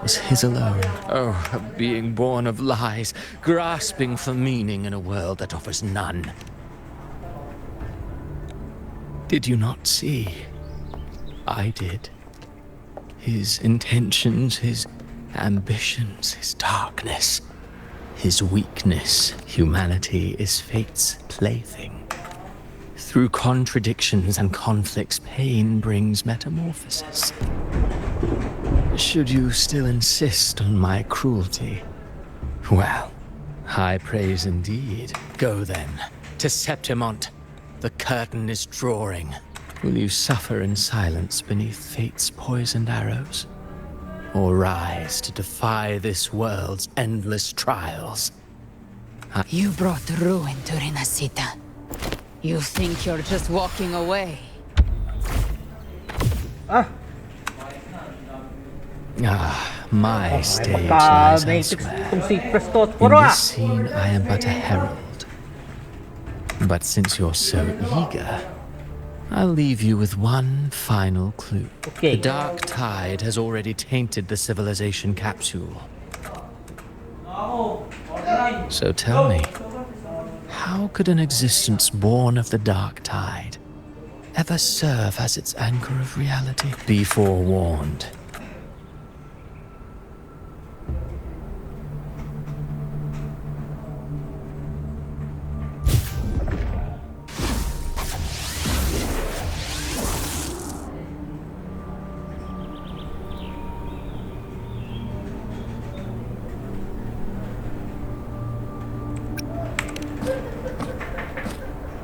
was his alone. Oh, a being born of lies, grasping for meaning in a world that offers none. Did you not see? I did. His intentions, his ambitions, his darkness, his weakness. Humanity is fate's plaything. Through contradictions and conflicts, pain brings metamorphosis. Should you still insist on my cruelty? Well, high praise indeed. Go then, to Septimont. The curtain is drawing. Will you suffer in silence beneath fate's poisoned arrows? Or rise to defy this world's endless trials? You brought ruin to Renacita. You think you're just walking away? My stage lies elsewhere. In this scene, I am but a herald. But since you're so eager, I'll leave you with one final clue. The dark tide has already tainted the civilization capsule. So tell me, how could an existence born of the dark tide ever serve as its anchor of reality? Be forewarned.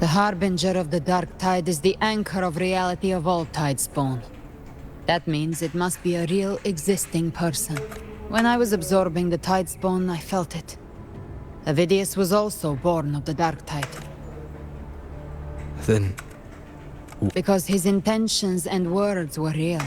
The harbinger of the dark tide is the anchor of reality of all tidespawn. That means it must be a real existing person. When I was absorbing the tidespawn, I felt it. Avidius was also born of the dark tide. Then... Because his intentions and words were real.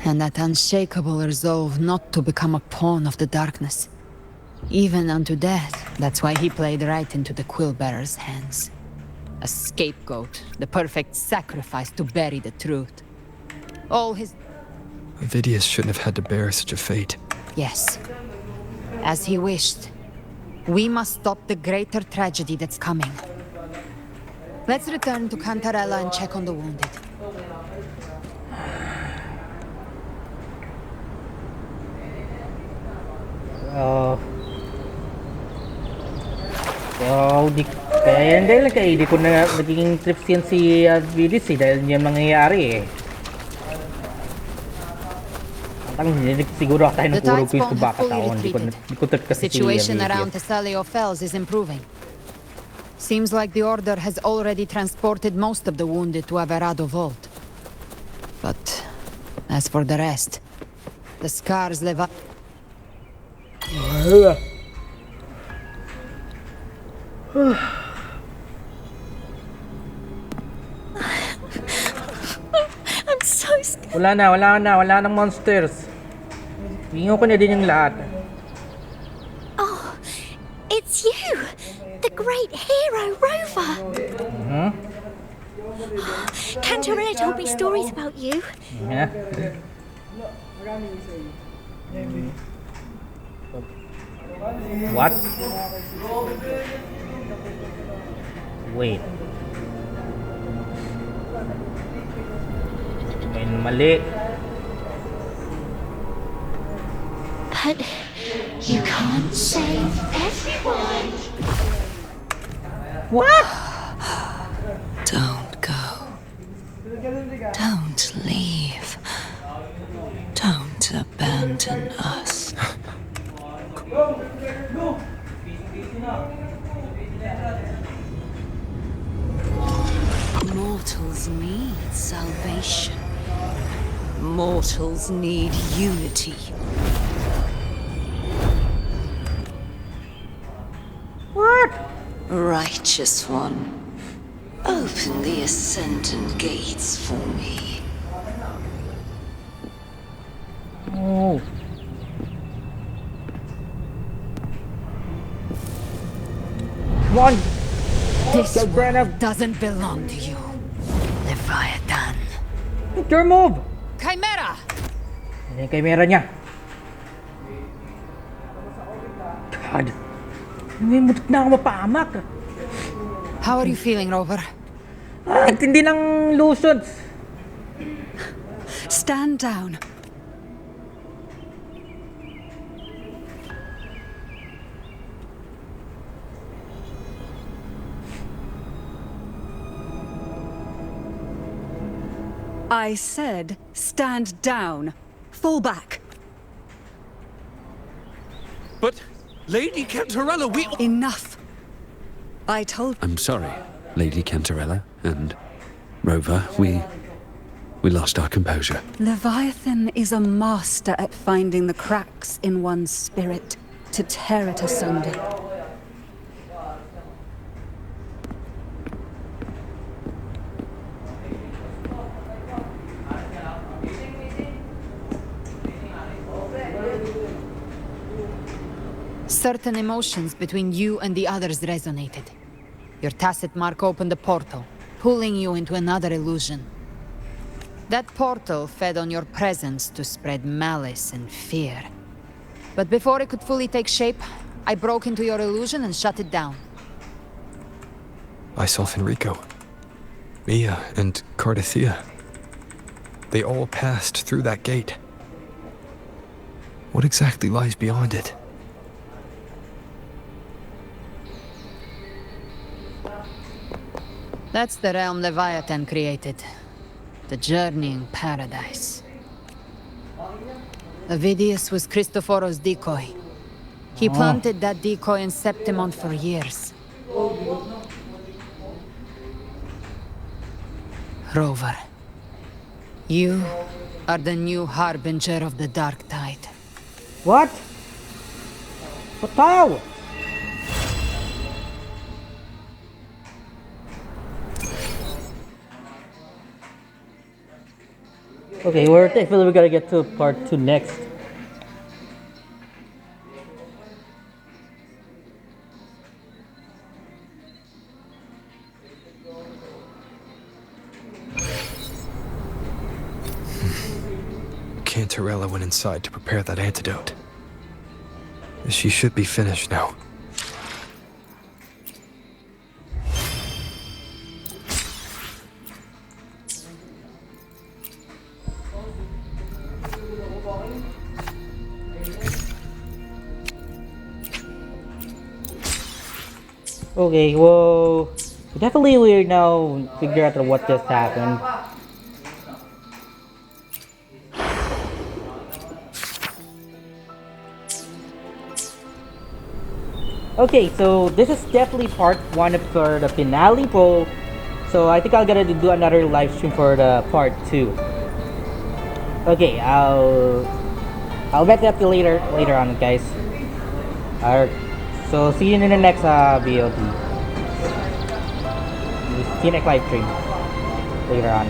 And that unshakable resolve not to become a pawn of the darkness. Even unto death. That's why he played right into the Quill-bearer's hands. A scapegoat, the perfect sacrifice to bury the truth. All his... Avidius shouldn't have had to bear such a fate. Yes. As he wished. We must stop the greater tragedy that's coming. Let's return to Cantarella and check on the wounded. Kaya yan dahil kaya hindi ko na naging trips yan si Avidius dahil yan mangyayari siguro tayo ng puro quiz ko baka taon. Hindi ko trip kasi si Situation around Thessalio Fells is improving. Seems like the Order has already transported most of the wounded to Averado Vault. But as for the rest, the scars live up. I'm so scared. Wala nang monsters. Hingo ko na din yung lahat. Oh, it's you! The great hero, Rover! Cantarella told me stories about you. Yeah. What? Wait. May mali. But you can't save everyone. What? Don't go. Don't leave. Don't abandon us. Mortals need salvation. Mortals need unity. What? Righteous One, open the Ascendant gates for me. Oh. One. This Galbrena world doesn't belong to you, Leviathan. Your move! Chimera! Ano yung chimera niya? God. May mutik na ako mapahamak. How are you feeling, Rover? Hindi ng lotions. Stand down. I said, stand down. Fall back. But, Lady Cantarella, we... Enough. I told... I'm sorry, Lady Cantarella and Rover. We lost our composure. Leviathan is a master at finding the cracks in one's spirit to tear it asunder. Certain emotions between you and the others resonated. Your tacit mark opened a portal, pulling you into another illusion. That portal fed on your presence to spread malice and fear. But before it could fully take shape, I broke into your illusion and shut it down. I saw Fenrico, Mia, and Cardathea. They all passed through that gate. What exactly lies beyond it? That's the realm Leviathan created. The journeying paradise. Avidius was Cristoforo's decoy. He planted that decoy in Septimont for years. Rover, you are the new harbinger of the dark tide. What? How? Okay, I feel we gotta get to part 2 next. Cantarella went inside to prepare that antidote. She should be finished now. Okay, well, definitely we're now figure out what just happened. Okay, so this is definitely part 1 for the finale poll. So I think I'll gotta do another live stream for the part 2. Okay, I'll bet that later on, guys. Alright. So see you in the next VOD. See you next live stream later on.